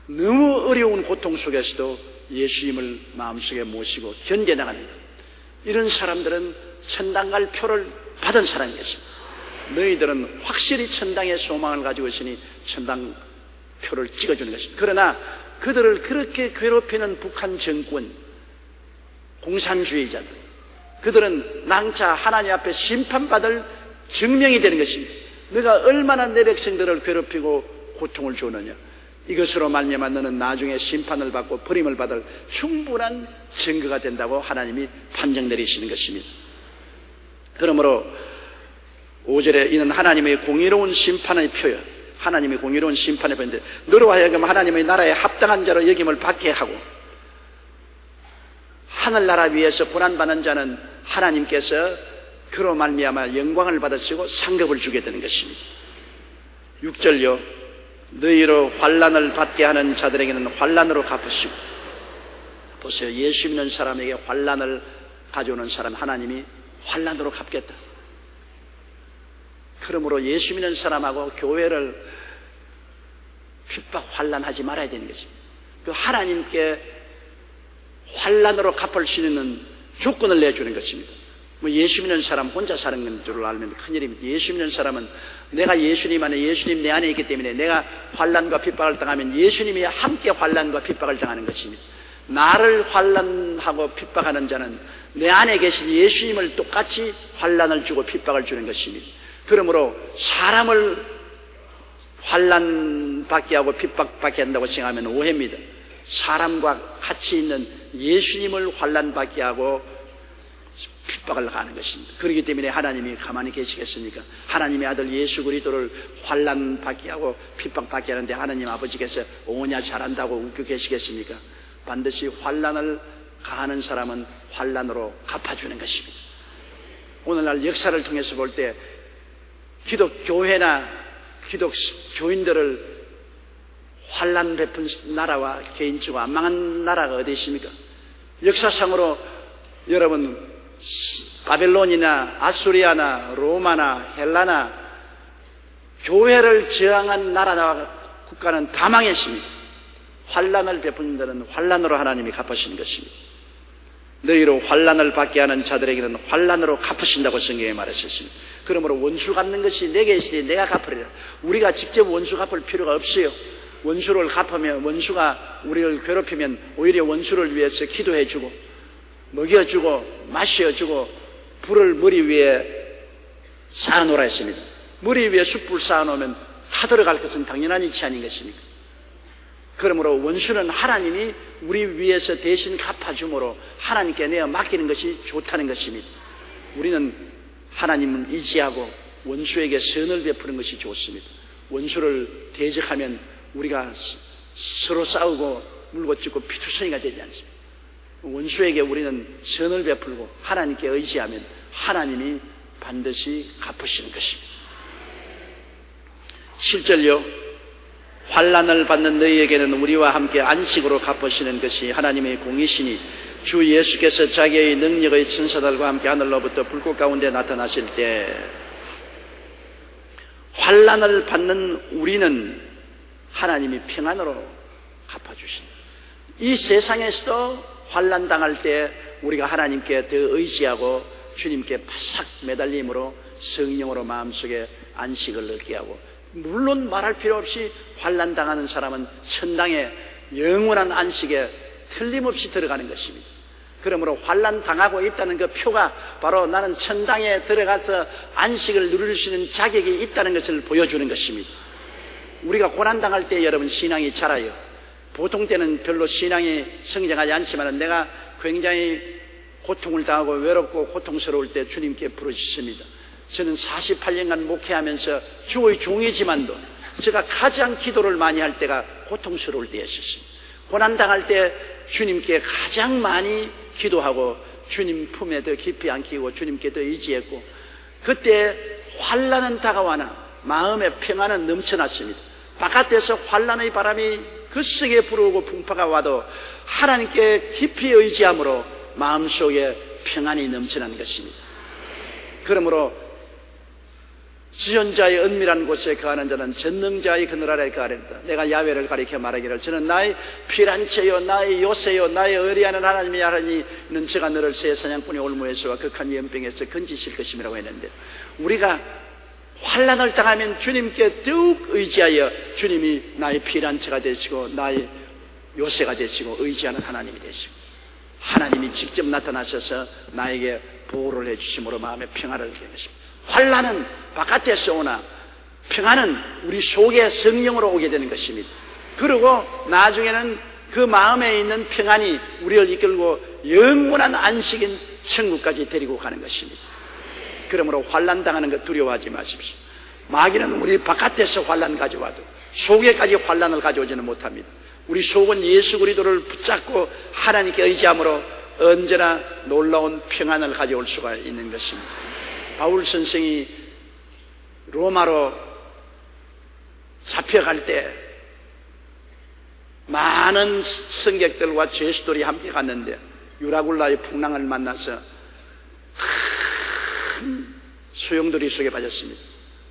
너무 어려운 고통 속에서도 예수님을 마음속에 모시고 견뎌나가는 것. 이런 사람들은 천당 갈 표를 받은 사람인 것입니다. 너희들은 확실히 천당의 소망을 가지고 있으니 천당 표를 찍어주는 것입니다. 그러나 그들을 그렇게 괴롭히는 북한 정권, 공산주의자들, 그들은 낭차 하나님 앞에 심판받을 증명이 되는 것입니다. 너가 얼마나 내 백성들을 괴롭히고 고통을 주느냐, 이것으로 말미암아 너는 나중에 심판을 받고 버림을 받을 충분한 증거가 된다고 하나님이 판정 내리시는 것입니다. 그러므로 5절에 이는 하나님의 공의로운 심판의 표현, 하나님의 공의로운 심판의 표현인데, 너로 하여금 하나님의 나라에 합당한 자로 여김을 받게 하고, 하늘나라 위에서 고난받는 자는 하나님께서 그로 말미암아 영광을 받으시고 상급을 주게 되는 것입니다. 6절요, 너희로 환난을 받게 하는 자들에게는 환난으로 갚으시고. 보세요, 예수 믿는 사람에게 환난을 가져오는 사람 하나님이 환난으로 갚겠다. 그러므로 예수 믿는 사람하고 교회를 핍박 환난하지 말아야 되는 것입니다. 그 하나님께 환난으로 갚을 수 있는 조건을 내주는 것입니다. 뭐 예수 믿는 사람 혼자 사는 줄 알면 큰일입니다. 예수 믿는 사람은 내가 예수님 안에, 예수님 내 안에 있기 때문에 내가 환난과 핍박을 당하면 예수님이 함께 환난과 핍박을 당하는 것입니다. 나를 환난하고 핍박하는 자는 내 안에 계신 예수님을 똑같이 환난을 주고 핍박을 주는 것입니다. 그러므로 사람을 환난받게 하고 핍박받게 한다고 생각하면 오해입니다. 사람과 같이 있는 예수님을 환난받게 하고 핍박을 하는 것입니다. 그렇기 때문에 하나님이 가만히 계시겠습니까? 하나님의 아들 예수 그리스도를 환난받게 하고 핍박받게 하는데 하나님 아버지께서 오냐 잘한다고 웃고 계시겠습니까? 반드시 환난을 가하는 사람은 환난으로 갚아주는 것입니다. 오늘날 역사를 통해서 볼 때 기독교회나 기독교인들을 환난 베푼 나라와 개인적으로 안 망한 나라가 어디 있습니까? 역사상으로 여러분 바벨론이나 아수리아나 로마나 헬라나 교회를 저항한 나라나 국가는 다 망했습니다. 환난을 베푼 자는 환난으로 하나님이 갚으시는 것입니다. 너희로 환난을 받게 하는 자들에게는 환난으로 갚으신다고 성경에 말했었습니다. 그러므로 원수 갚는 것이 내게 있으니 내가 갚으리라. 우리가 직접 원수 갚을 필요가 없어요. 원수를 갚으면, 원수가 우리를 괴롭히면 오히려 원수를 위해서 기도해주고 먹여주고 마셔주고 불을 머리 위에 쌓아놓으라 했습니다. 머리 위에 숯불 쌓아놓으면 타들어갈 것은 당연한 이치 아닌 것입니까? 그러므로 원수는 하나님이 우리 위해서 대신 갚아줌으로 하나님께 내어 맡기는 것이 좋다는 것입니다. 우리는 하나님을 의지하고 원수에게 선을 베푸는 것이 좋습니다. 원수를 대적하면 우리가 서로 싸우고 물고 찢고 피투성이가 되지 않습니다. 원수에게 우리는 선을 베풀고 하나님께 의지하면 하나님이 반드시 갚으시는 것입니다. 7절요, 환난을 받는 너희에게는 우리와 함께 안식으로 갚으시는 것이 하나님의 공이시니 주 예수께서 자기의 능력의 천사들과 함께 하늘로부터 불꽃 가운데 나타나실 때 환난을 받는 우리는 하나님이 평안으로 갚아주신다. 이 세상에서도 환난 당할 때 우리가 하나님께 더 의지하고 주님께 바싹 매달림으로 성령으로 마음속에 안식을 얻게 하고, 물론 말할 필요 없이 환난 당하는 사람은 천당에 영원한 안식에 틀림없이 들어가는 것입니다. 그러므로 환난 당하고 있다는 그 표가 바로 나는 천당에 들어가서 안식을 누릴 수 있는 자격이 있다는 것을 보여주는 것입니다. 우리가 고난 당할 때 여러분 신앙이 자라요. 보통 때는 별로 신앙이 성장하지 않지만 내가 굉장히 고통을 당하고 외롭고 고통스러울 때 주님께 부르짖습니다. 저는 48년간 목회하면서 주의 종이지만도 제가 가장 기도를 많이 할 때가 고통스러울 때였습니다. 고난당할 때 주님께 가장 많이 기도하고 주님 품에 더 깊이 안기고 주님께 더 의지했고, 그때 환난은 다가와나 마음의 평안은 넘쳐났습니다. 바깥에서 환난의 바람이 그 세게 불어오고 풍파가 와도 하나님께 깊이 의지함으로 마음속에 평안이 넘쳐나는 것입니다. 그러므로 지존자의 은밀한 곳에 거하는 자는 전능자의 그늘 아래에 거하리로다. 내가 야훼를 가리켜 말하기를 저는 나의 피란체요 나의 요새요 나의 의리하는 하나님이 하나니는 제가 너를 새 사냥꾼의 올무에서와 극한 연병에서 건지실 것임이라고 했는데, 우리가 환난을 당하면 주님께 더욱 의지하여 주님이 나의 피란체가 되시고 나의 요새가 되시고 의지하는 하나님이 되시고, 하나님이 직접 나타나셔서 나에게 보호를 해주심으로 마음의 평안을 얻게 것입니다. 환난은 바깥에서 오나 평안은 우리 속에 성령으로 오게 되는 것입니다. 그리고 나중에는 그 마음에 있는 평안이 우리를 이끌고 영원한 안식인 천국까지 데리고 가는 것입니다. 그러므로 환난 당하는 것 두려워하지 마십시오. 마귀는 우리 바깥에서 환난 가져와도 속에까지 환난을 가져오지는 못합니다. 우리 속은 예수 그리스도를 붙잡고 하나님께 의지함으로 언제나 놀라운 평안을 가져올 수가 있는 것입니다. 바울 선생이 로마로 잡혀갈 때 많은 승객들과 죄수들이 함께 갔는데 유라굴라의 풍랑을 만나서 큰 소용돌이 속에 빠졌습니다.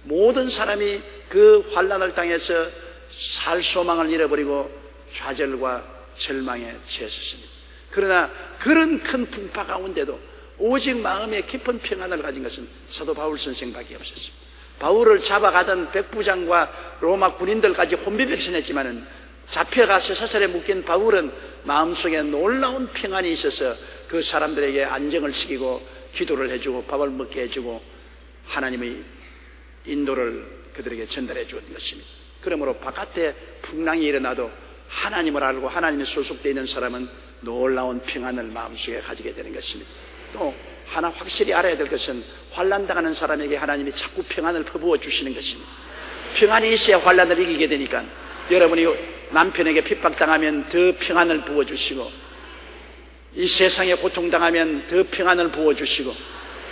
모든 사람이 그 환난을 당해서 살 소망을 잃어버리고 좌절과 절망에 처했습니다. 그러나 그런 큰 풍파 가운데도 오직 마음에 깊은 평안을 가진 것은 사도 바울 선생밖에 없었습니다. 바울을 잡아가던 백부장과 로마 군인들까지 혼비백산했지만은 잡혀가서 사설에 묶인 바울은 마음속에 놀라운 평안이 있어서 그 사람들에게 안정을 시키고 기도를 해주고 밥을 먹게 해주고 하나님의 인도를 그들에게 전달해 주는 것입니다. 그러므로 바깥에 풍랑이 일어나도 하나님을 알고 하나님에 소속되어 있는 사람은 놀라운 평안을 마음속에 가지게 되는 것입니다. 또 하나 확실히 알아야 될 것은 환난당하는 사람에게 하나님이 자꾸 평안을 퍼부어 주시는 것입니다. 평안이 있어야 환난을 이기게 되니까 여러분이 남편에게 핍박당하면 더 평안을 부어주시고, 이 세상에 고통당하면 더 평안을 부어주시고,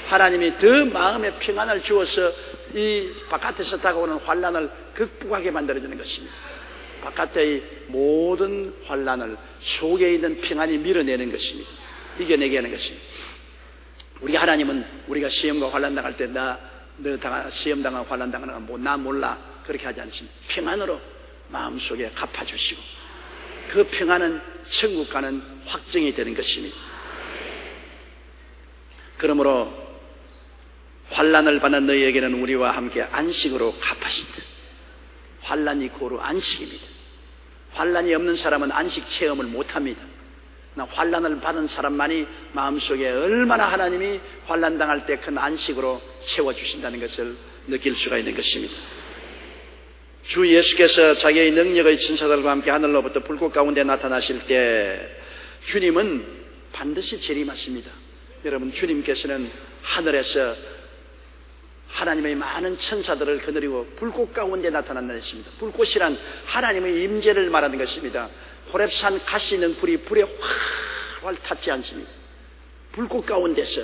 하나님이 더 마음에 평안을 주어서 이 바깥에서 다가오는 환난을 극복하게 만들어주는 것입니다. 바깥의 모든 환난을 속에 있는 평안이 밀어내는 것입니다. 이겨내게 하는 것입니다. 우리 하나님은 우리가 시험과 환난 당할 때 너 시험 당하고 환난 당하는 거 나 몰라 그렇게 하지 않습니다. 평안으로 마음속에 갚아주시고 그 평안은 천국 가는 확정이 되는 것입니다. 그러므로 환난을 받는 너희에게는 우리와 함께 안식으로 갚으신다. 환난이 고루 안식입니다. 환난이 없는 사람은 안식 체험을 못합니다. 환난을 받은 사람만이 마음속에 얼마나 하나님이 환난 당할 때 큰 안식으로 채워주신다는 것을 느낄 수가 있는 것입니다. 주 예수께서 자기의 능력의 천사들과 함께 하늘로부터 불꽃 가운데 나타나실 때 주님은 반드시 재림하십니다. 여러분, 주님께서는 하늘에서 하나님의 많은 천사들을 거느리고 불꽃 가운데 나타난다는 것입니다. 불꽃이란 하나님의 임재를 말하는 것입니다. 호렙산 가시 있는 불이 불에 활활 탔지 않습니다. 불꽃 가운데서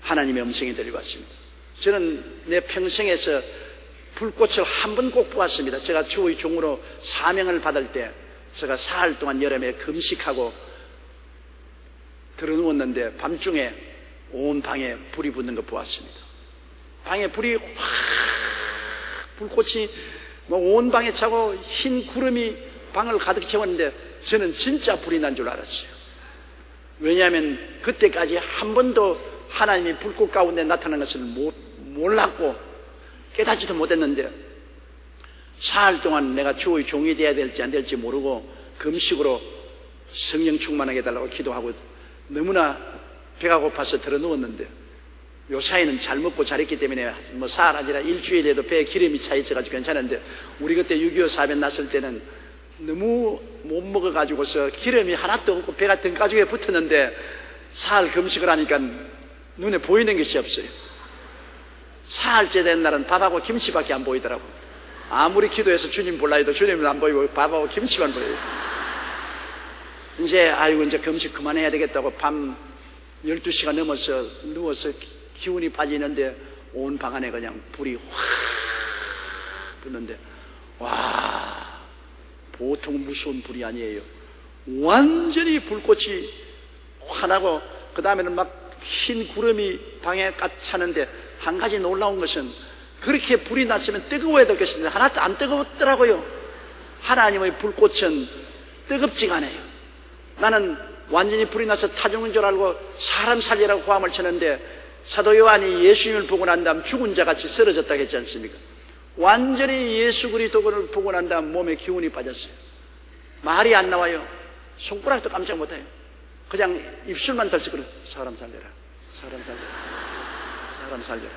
하나님의 음성이 들리고 왔습니다. 저는 내 평생에서 불꽃을 한 번 꼭 보았습니다. 제가 주의 종으로 사명을 받을 때 제가 사흘 동안 여름에 금식하고 들어누웠는데 밤중에 온 방에 불이 붙는 거 보았습니다. 방에 불이 불꽃이 온 방에 차고 흰 구름이 방을 가득 채웠는데 저는 진짜 불이 난 줄 알았어요. 왜냐하면 그때까지 한 번도 하나님이 불꽃 가운데 나타난 것을 몰랐고 깨닫지도 못했는데 사흘 동안 내가 주의 종이 되어야 될지 안 될지 모르고 금식으로 성령 충만하게 해달라고 기도하고 너무나 배가 고파서 들어 누웠는데 요 사이는 잘 먹고 잘했기 때문에 뭐 사흘 아니라 일주일에도 배에 기름이 차 있어가지고 괜찮은데 우리 그때 6.25 사변 났을 때는 너무 못 먹어가지고서 기름이 하나도 없고 배가 등가죽에 붙었는데 사흘 금식을 하니까 눈에 보이는 것이 없어요. 사흘째 된 날은 밥하고 김치밖에 안 보이더라고. 아무리 기도해서 주님 볼라 해도 주님은 안 보이고 밥하고 김치만 보여요. 이제 이제 금식 그만해야 되겠다고 밤 12시가 넘어서 누워서 기운이 빠지는데 온 방 안에 그냥 불이 확 붙는데 와 보통 무서운 불이 아니에요. 완전히 불꽃이 환하고 그 다음에는 막 흰 구름이 방에 꽉 차는데, 한 가지 놀라운 것은 그렇게 불이 났으면 뜨거워야 될 것인데 하나도 안 뜨겁더라고요. 하나님의 불꽃은 뜨겁지가 않아요. 나는 완전히 불이 나서 타 죽는 줄 알고 사람 살리라고 고함을 쳤는데, 사도 요한이 예수님을 보고 난 다음 죽은 자같이 쓰러졌다고 했지 않습니까? 완전히 예수 그리스도를 보고 난 다음 몸에 기운이 빠졌어요. 말이 안 나와요. 손가락도 깜짝 못해요. 그냥 입술만 덜썩거려. 사람 살려라, 사람 살려라, 사람 살려라.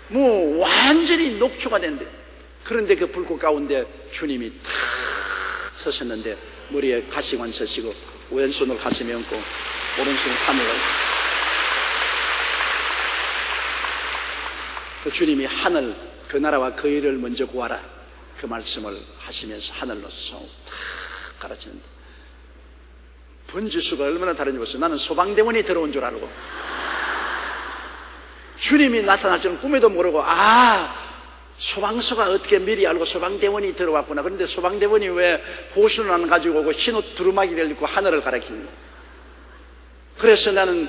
뭐 완전히 녹초가 된대. 그런데 그 불꽃 가운데 주님이 탁 서셨는데, 머리에 가시관 서시고 왼손을 가슴에 얹고 오른손을 하늘을, 그 주님이 하늘, 그 나라와 그 일을 먼저 구하라, 그 말씀을 하시면서 하늘로 쏙 탁 가르치는데, 번지수가 얼마나 다른지 보세요. 나는 소방대원이 들어온 줄 알고, 주님이 나타날 줄은 꿈에도 모르고, 소방서가 어떻게 미리 알고 소방대원이 들어왔구나. 그런데 소방대원이 왜 호수는 안 가지고 오고 흰옷 두루마기를 입고 하늘을 가리키는 거야. 그래서 나는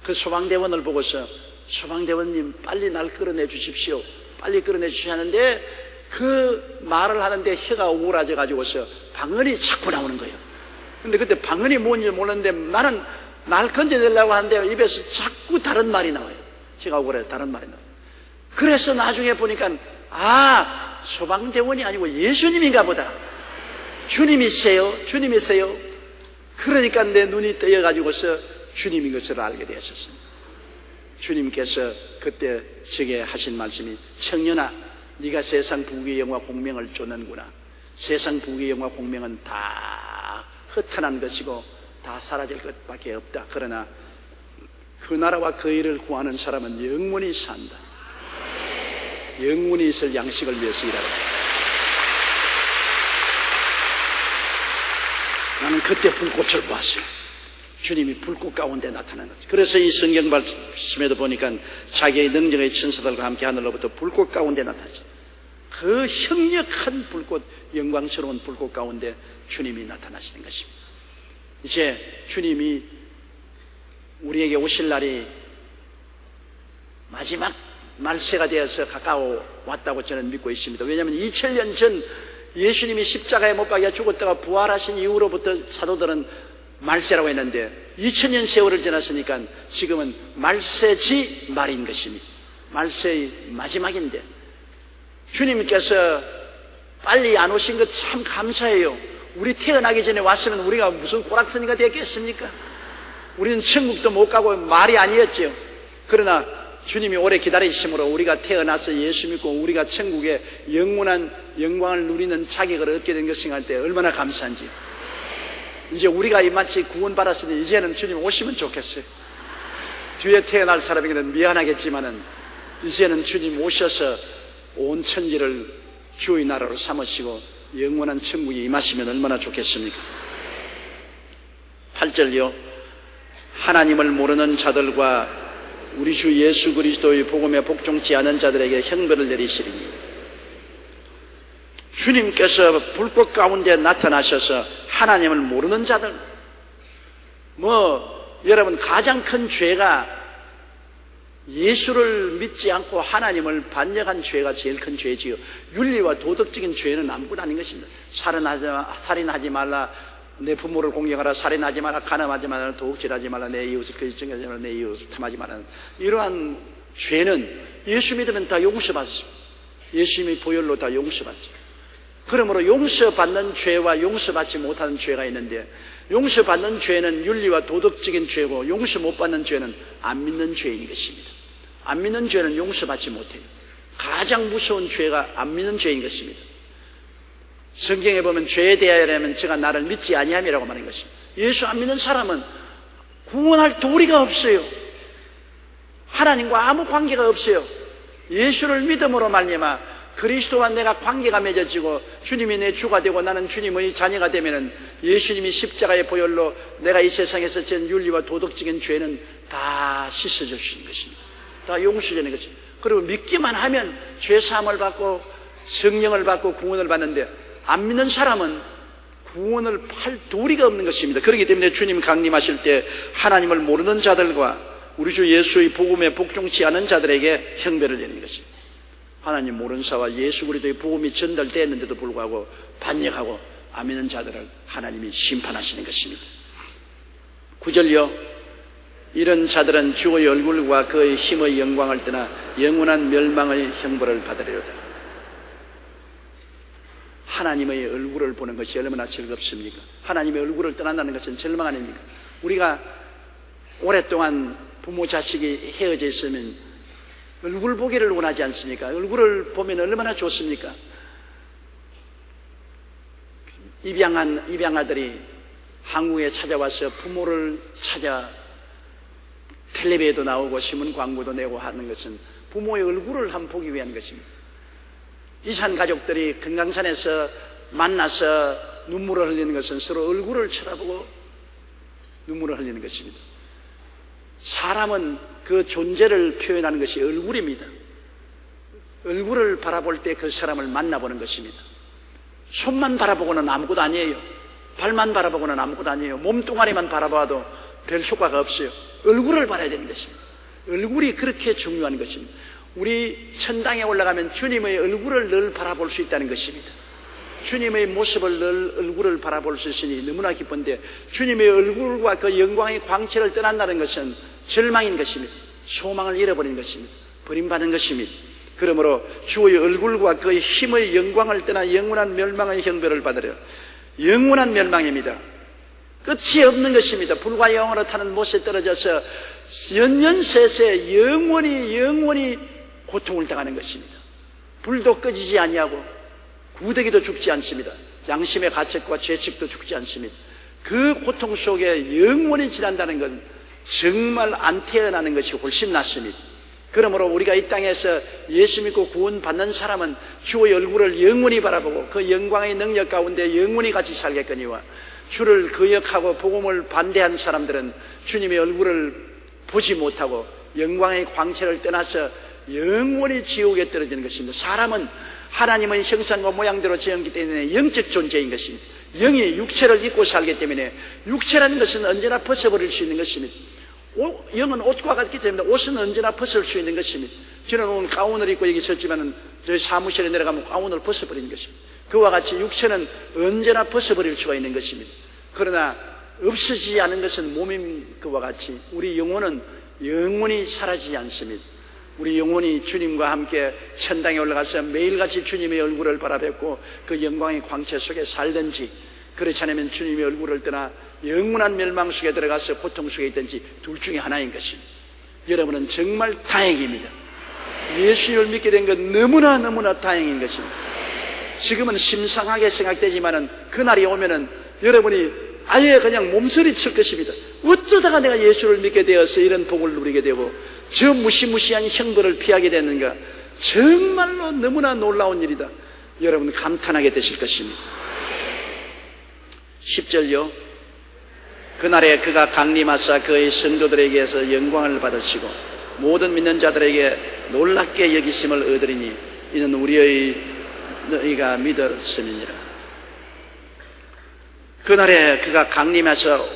그 소방대원을 보고서, 소방대원님 빨리 날 끌어내 주십시오, 빨리 끌어내 주셔야 하는데, 그 말을 하는데 혀가 우울해져 가지고서 방언이 자꾸 나오는 거예요. 근데 그때 방언이 뭔지 몰랐는데, 나는 날 건져내려고 하는데 입에서 자꾸 다른 말이 나와요. 혀가 우울해서 다른 말이 나와요. 그래서 나중에 보니까, 소방대원이 아니고 예수님인가 보다. 주님이세요, 주님이세요. 그러니까 내 눈이 뜨여가지고서 주님인 것을 알게 되었었습니다. 주님께서 그때 제게 하신 말씀이, 청년아, 네가 세상 부귀의 영화 공명을 쫓는구나. 세상 부귀의 영화 공명은 다 흩어난 것이고 다 사라질 것밖에 없다. 그러나 그 나라와 그 일을 구하는 사람은 영원히 산다. 영원히 있을 양식을 위해서 일하라. 나는 그때 불꽃을 봤어요. 주님이 불꽃 가운데 나타난 거죠. 그래서 이 성경 말씀에도 보니까 자기의 능력의 천사들과 함께 하늘로부터 불꽃 가운데 나타나죠. 그 형력한 불꽃, 영광스러운 불꽃 가운데 주님이 나타나시는 것입니다. 이제 주님이 우리에게 오실 날이 마지막 말세가 되어서 가까워 왔다고 저는 믿고 있습니다. 왜냐하면 2000년 전 예수님이 십자가에 못 박혀 죽었다가 부활하신 이후로부터 사도들은 말세라고 했는데, 2000년 세월을 지났으니까 지금은 말세지 말인 것입니다. 말세의 마지막인데, 주님께서 빨리 안 오신 것 참 감사해요. 우리 태어나기 전에 왔으면 우리가 무슨 꼬락서니가 되었겠습니까? 우리는 천국도 못 가고 말이 아니었죠. 그러나 주님이 오래 기다리심으로 우리가 태어나서 예수 믿고 우리가 천국의 영원한 영광을 누리는 자격을 얻게 된 것을 생각할 때 얼마나 감사한지. 이제 우리가 이마치 구원받았으니 이제는 주님 오시면 좋겠어요. 뒤에 태어날 사람에게는 미안하겠지만은 이제는 주님 오셔서 온 천지를 주의 나라로 삼으시고 영원한 천국에 임하시면 얼마나 좋겠습니까? 8절요. 하나님을 모르는 자들과 우리 주 예수 그리스도의 복음에 복종치 않은 자들에게 형벌을 내리시리니, 주님께서 불꽃 가운데 나타나셔서 하나님을 모르는 자들, 여러분 가장 큰 죄가 예수를 믿지 않고 하나님을 반역한 죄가 제일 큰 죄지요. 윤리와 도덕적인 죄는 아무것도 아닌 것입니다. 살인하지 말라, 내 부모를 공경하라, 살인하지 마라, 간음하지 마라, 도둑질하지 말라, 내 이웃을 거짓증하지 말라, 내 이웃을 탐하지 마라. 이러한 죄는 예수 믿으면 다 용서받습니다. 예수님의 보혈로 다 용서받죠. 그러므로 용서받는 죄와 용서받지 못하는 죄가 있는데, 용서받는 죄는 윤리와 도덕적인 죄고, 용서 못 받는 죄는 안 믿는 죄인 것입니다. 안 믿는 죄는 용서받지 못해요. 가장 무서운 죄가 안 믿는 죄인 것입니다. 성경에 보면 죄에 대하여라면 저가 나를 믿지 아니함이라고 말하는 것입니다. 예수 안 믿는 사람은 구원할 도리가 없어요. 하나님과 아무 관계가 없어요. 예수를 믿음으로 말미암아 그리스도와 내가 관계가 맺어지고 주님이 내 주가 되고 나는 주님의 자녀가 되면은 예수님이 십자가의 보혈로 내가 이 세상에서 진 윤리와 도덕적인 죄는 다 씻어줄 수 있는 것입니다. 다 용서되는 것입니다. 그리고 믿기만 하면 죄 사함을 받고 성령을 받고 구원을 받는데, 안 믿는 사람은 구원을 할 도리가 없는 것입니다. 그렇기 때문에 주님 강림하실 때 하나님을 모르는 자들과 우리 주 예수의 복음에 복종치 않은 자들에게 형벌을 내리는 것입니다. 하나님 모르는 자와 예수 그리스도의 복음이 전달되었는데도 불구하고 반역하고 안 믿는 자들을 하나님이 심판하시는 것입니다. 9절요. 이런 자들은 주의 얼굴과 그의 힘의 영광을 떠나 영원한 멸망의 형벌을 받으리로다. 하나님의 얼굴을 보는 것이 얼마나 즐겁습니까? 하나님의 얼굴을 떠난다는 것은 절망 아닙니까? 우리가 오랫동안 부모 자식이 헤어져 있으면 얼굴 보기를 원하지 않습니까? 얼굴을 보면 얼마나 좋습니까? 입양 아들이 한국에 찾아와서 부모를 찾아 텔레비에도 나오고 신문 광고도 내고 하는 것은 부모의 얼굴을 한번 보기 위한 것입니다. 이산 가족들이 금강산에서 만나서 눈물을 흘리는 것은 서로 얼굴을 쳐다보고 눈물을 흘리는 것입니다. 사람은 그 존재를 표현하는 것이 얼굴입니다. 얼굴을 바라볼 때 그 사람을 만나보는 것입니다. 손만 바라보고는 아무것도 아니에요. 발만 바라보고는 아무것도 아니에요. 몸뚱아리만 바라봐도 별 효과가 없어요. 얼굴을 봐야 되는 것입니다. 얼굴이 그렇게 중요한 것입니다. 우리 천당에 올라가면 주님의 얼굴을 늘 바라볼 수 있다는 것입니다. 주님의 모습을 늘 얼굴을 바라볼 수 있으니 너무나 기쁜데 주님의 얼굴과 그 영광의 광채를 떠난다는 것은 절망인 것입니다. 소망을 잃어버리는 것입니다. 버림받은 것입니다. 그러므로 주의 얼굴과 그의 힘의 영광을 떠나 영원한 멸망의 형벌을 받으려. 영원한 멸망입니다. 끝이 없는 것입니다. 불과 영으로 타는 못에 떨어져서 연년세세 영원히 고통을 당하는 것입니다. 불도 꺼지지 아니하고 구더기도 죽지 않습니다. 양심의 가책과 죄책도 죽지 않습니다. 그 고통 속에 영원히 지난다는 것은 정말 안 태어나는 것이 훨씬 낫습니다. 그러므로 우리가 이 땅에서 예수 믿고 구원받는 사람은 주의 얼굴을 영원히 바라보고 그 영광의 능력 가운데 영원히 같이 살겠거니와 주를 거역하고 복음을 반대한 사람들은 주님의 얼굴을 보지 못하고 영광의 광채를 떠나서 영원히 지옥에 떨어지는 것입니다. 사람은 하나님의 형상과 모양대로 지었기 때문에 영적 존재인 것입니다. 영이 육체를 입고 살기 때문에 육체라는 것은 언제나 벗어버릴 수 있는 것입니다. 영은 옷과 같기 때문에 옷은 언제나 벗을 수 있는 것입니다. 저는 오늘 가운을 입고 여기 있었지만 저희 사무실에 내려가면 가운을 벗어버리는 것입니다. 그와 같이 육체는 언제나 벗어버릴 수가 있는 것입니다. 그러나 없어지지 않은 것은 몸인 것과 같이 우리 영혼은 영원히 사라지지 않습니다. 우리 영혼이 주님과 함께 천당에 올라가서 매일같이 주님의 얼굴을 바라뵙고 그 영광의 광채 속에 살든지 그렇지 않으면 주님의 얼굴을 떠나 영원한 멸망 속에 들어가서 고통 속에 있든지 둘 중에 하나인 것입니다. 여러분은 정말 다행입니다. 예수님을 믿게 된 건 너무나 다행인 것입니다. 지금은 심상하게 생각되지만은 그날이 오면은 여러분이 아예 그냥 몸서리 칠 것입니다. 어쩌다가 내가 예수를 믿게 되어서 이런 복을 누리게 되고 저 무시무시한 형벌을 피하게 됐는가. 정말로 너무나 놀라운 일이다. 여러분 감탄하게 되실 것입니다. 10절요. 그날에 그가 강림하사 그의 성도들에게서 영광을 받으시고 모든 믿는 자들에게 놀랍게 여기심을 얻으리니 이는 너희가 믿었음이니라. 그날에 그가 강림해서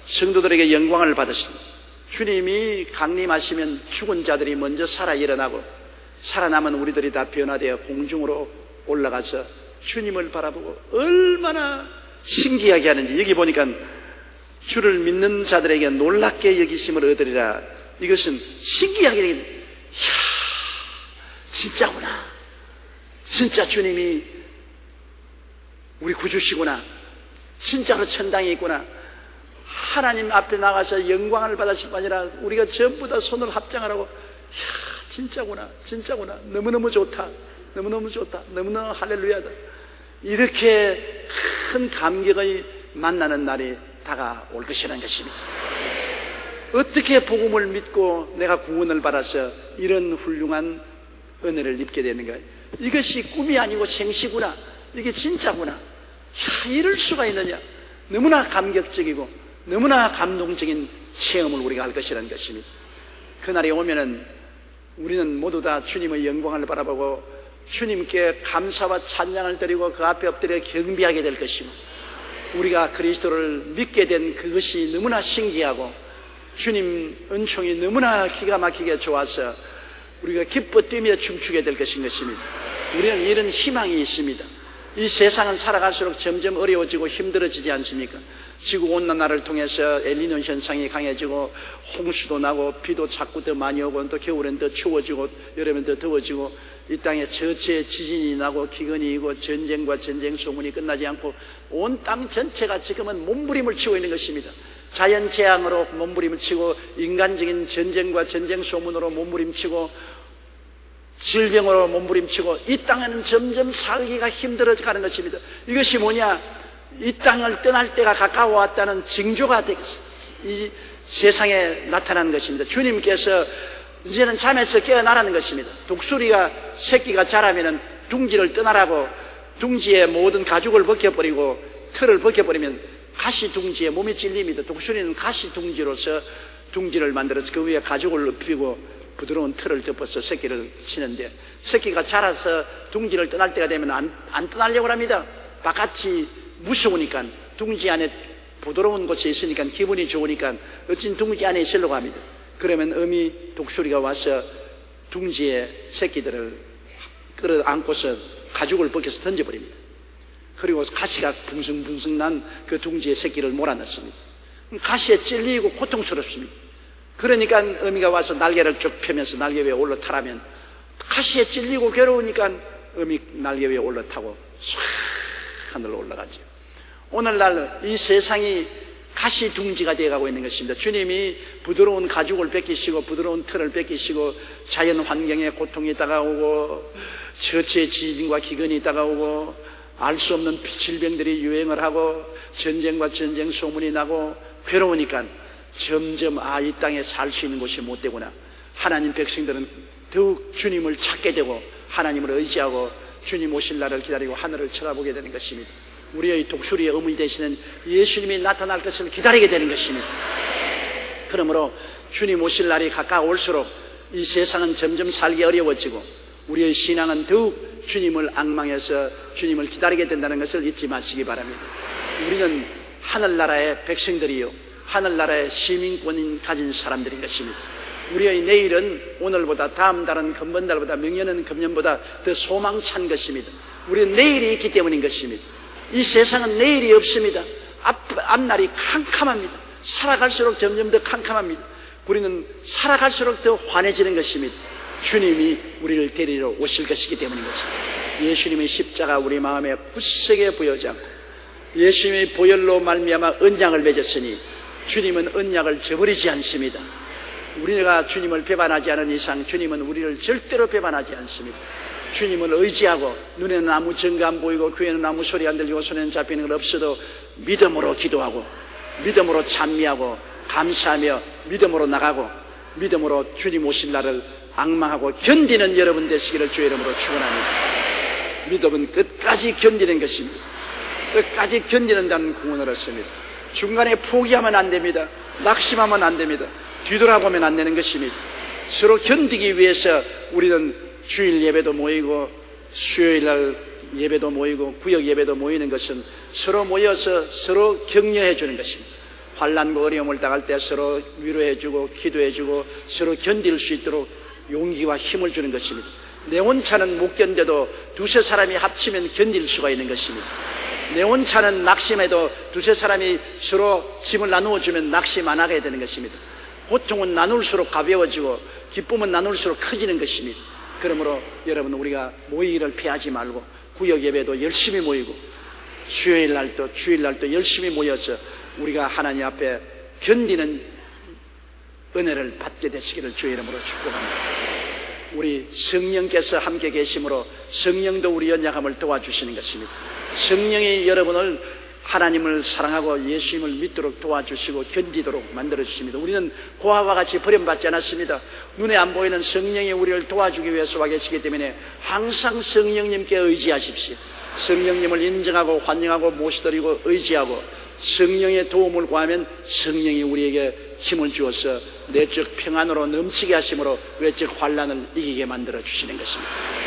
성도들에게 영광을 받으십니다. 주님이 강림하시면 죽은 자들이 먼저 살아 일어나고 살아남은 우리들이 다 변화되어 공중으로 올라가서 주님을 바라보고 얼마나 신기하게 하는지. 여기 보니까 주를 믿는 자들에게 놀랍게 여기심을 얻으리라. 이것은 신기하게 이야 진짜구나. 진짜 주님이 우리 구주시구나. 진짜로 천당에 있구나. 하나님 앞에 나가서 영광을 받으실 뿐 아니라 우리가 전부 다 손을 합장하라고. 이야 진짜구나. 너무너무 좋다. 너무너무 할렐루야다. 이렇게 큰 감격의 만나는 날이 다가올 것이라는 것입니다. 어떻게 복음을 믿고 내가 구원을 받아서 이런 훌륭한 은혜를 입게 되는가. 이것이 꿈이 아니고 생시구나. 이게 진짜구나. 이럴 수가 있느냐. 너무나 감격적이고 너무나 감동적인 체험을 우리가 할 것이라는 것입니다. 그날이 오면은 우리는 모두 다 주님의 영광을 바라보고 주님께 감사와 찬양을 드리고 그 앞에 엎드려 경배하게 될 것이고, 우리가 그리스도를 믿게 된 그것이 너무나 신기하고 주님 은총이 너무나 기가 막히게 좋아서 우리가 기뻐 뛰며 춤추게 될 것입니다. 우리는 이런 희망이 있습니다. 이 세상은 살아갈수록 점점 어려워지고 힘들어지지 않습니까? 지구온난화를 통해서 엘니뇨 현상이 강해지고 홍수도 나고 비도 자꾸 더 많이 오고 또 겨울엔 더 추워지고 여름엔 더 더워지고 이 땅에 저체 지진이 나고 기근이 있고 전쟁과 전쟁 소문이 끝나지 않고 온 땅 전체가 지금은 몸부림을 치고 있는 것입니다. 자연재앙으로 몸부림을 치고 인간적인 전쟁과 전쟁 소문으로 몸부림치고 질병으로 몸부림치고 이 땅에는 점점 살기가 힘들어져 가는 것입니다. 이것이 뭐냐? 이 땅을 떠날 때가 가까워 왔다는 징조가 이 세상에 나타나는 것입니다. 주님께서 이제는 잠에서 깨어나라는 것입니다. 독수리가 새끼가 자라면 둥지를 떠나라고 둥지의 모든 가죽을 벗겨버리고 털을 벗겨버리면 가시둥지에 몸이 찔립니다. 독수리는 가시둥지로서 둥지를 만들어서 그 위에 가죽을 엎이고 부드러운 털을 덮어서 새끼를 치는데, 새끼가 자라서 둥지를 떠날 때가 되면 안 떠나려고 합니다. 바깥이 무서우니까, 둥지 안에 부드러운 곳에 있으니까 기분이 좋으니까 어찌 둥지 안에 있으려고 합니다. 그러면 어미 독수리가 와서 둥지에 새끼들을 끌어안고서 가죽을 벗겨서 던져버립니다. 그리고 가시가 붕승붕승 난 그 둥지에 새끼를 몰아넣습니다. 가시에 찔리고 고통스럽습니다. 그러니까 어미가 와서 날개를 쭉 펴면서 날개 위에 올라타라면 가시에 찔리고 괴로우니까 어미 날개 위에 올라타고 촤 하늘로 올라가죠. 오늘날 이 세상이 가시둥지가 되어가고 있는 것입니다. 주님이 부드러운 가죽을 뺏기시고 부드러운 털을 뺏기시고 자연 환경에 고통이 다가오고 처치의 지진과 기근이 다가오고 알 수 없는 질병들이 유행을 하고 전쟁과 전쟁 소문이 나고 괴로우니까 점점 이 땅에 살 수 있는 곳이 못 되구나. 하나님 백성들은 더욱 주님을 찾게 되고 하나님을 의지하고 주님 오실 날을 기다리고 하늘을 쳐다보게 되는 것입니다. 우리의 독수리의 어머니 되시는 예수님이 나타날 것을 기다리게 되는 것입니다. 그러므로 주님 오실 날이 가까울수록 이 세상은 점점 살기 어려워지고 우리의 신앙은 더욱 주님을 앙망해서 주님을 기다리게 된다는 것을 잊지 마시기 바랍니다. 우리는 하늘나라의 백성들이요, 하늘나라의 시민권을 가진 사람들인 것입니다. 우리의 내일은 오늘보다, 다음 달은 금번달보다, 명년은 금년보다 더 소망찬 것입니다. 우리는 내일이 있기 때문인 것입니다. 이 세상은 내일이 없습니다. 앞날이 캄캄합니다. 살아갈수록 점점 더 캄캄합니다. 우리는 살아갈수록 더 환해지는 것입니다. 주님이 우리를 데리러 오실 것이기 때문인 것입니다. 예수님의 십자가 우리 마음에 굳세게 보여지 않고 예수님의 보혈로 말미암아 언약을 맺었으니 주님은 언약을 저버리지 않습니다. 우리가 주님을 배반하지 않은 이상 주님은 우리를 절대로 배반하지 않습니다. 주님을 의지하고 눈에는 아무 증거 안 보이고 귀에는 아무 소리 안 들리고 손에는 잡히는 건 없어도 믿음으로 기도하고 믿음으로 찬미하고 감사하며 믿음으로 나가고 믿음으로 주님 오실 날을 앙망하고 견디는 여러분 되시기를 주의 이름으로 축원합니다. 믿음은 끝까지 견디는 것입니다. 끝까지 견디는다는 구원을 얻습니다. 중간에 포기하면 안 됩니다. 낙심하면 안 됩니다. 뒤돌아보면 안 되는 것입니다. 서로 견디기 위해서 우리는 주일 예배도 모이고 수요일날 예배도 모이고 구역 예배도 모이는 것은 서로 모여서 서로 격려해 주는 것입니다. 환난과 어려움을 당할 때 서로 위로해주고 기도해주고 서로 견딜 수 있도록 용기와 힘을 주는 것입니다. 내 혼자는 못 견뎌도 두세 사람이 합치면 견딜 수가 있는 것입니다. 내 혼자는 낙심해도 두세 사람이 서로 짐을 나누어 주면 낙심 안 하게 되는 것입니다. 고통은 나눌수록 가벼워지고 기쁨은 나눌수록 커지는 것입니다. 그러므로 여러분, 우리가 모이기를 피하지 말고 구역 예배도 열심히 모이고 수요일 날도 주일 날도 열심히 모여서 우리가 하나님 앞에 견디는 은혜를 받게 되시기를 주의 이름으로 축복합니다. 우리 성령께서 함께 계심으로 성령도 우리 연약함을 도와주시는 것입니다. 성령이 여러분을 하나님을 사랑하고 예수님을 믿도록 도와주시고 견디도록 만들어주십니다. 우리는 고아와 같이 버림받지 않았습니다. 눈에 안 보이는 성령이 우리를 도와주기 위해서 와 계시기 때문에 항상 성령님께 의지하십시오. 성령님을 인정하고 환영하고 모시드리고 의지하고 성령의 도움을 구하면 성령이 우리에게 힘을 주어서 내적 평안으로 넘치게 하심으로 외적 환난을 이기게 만들어 주시는 것입니다.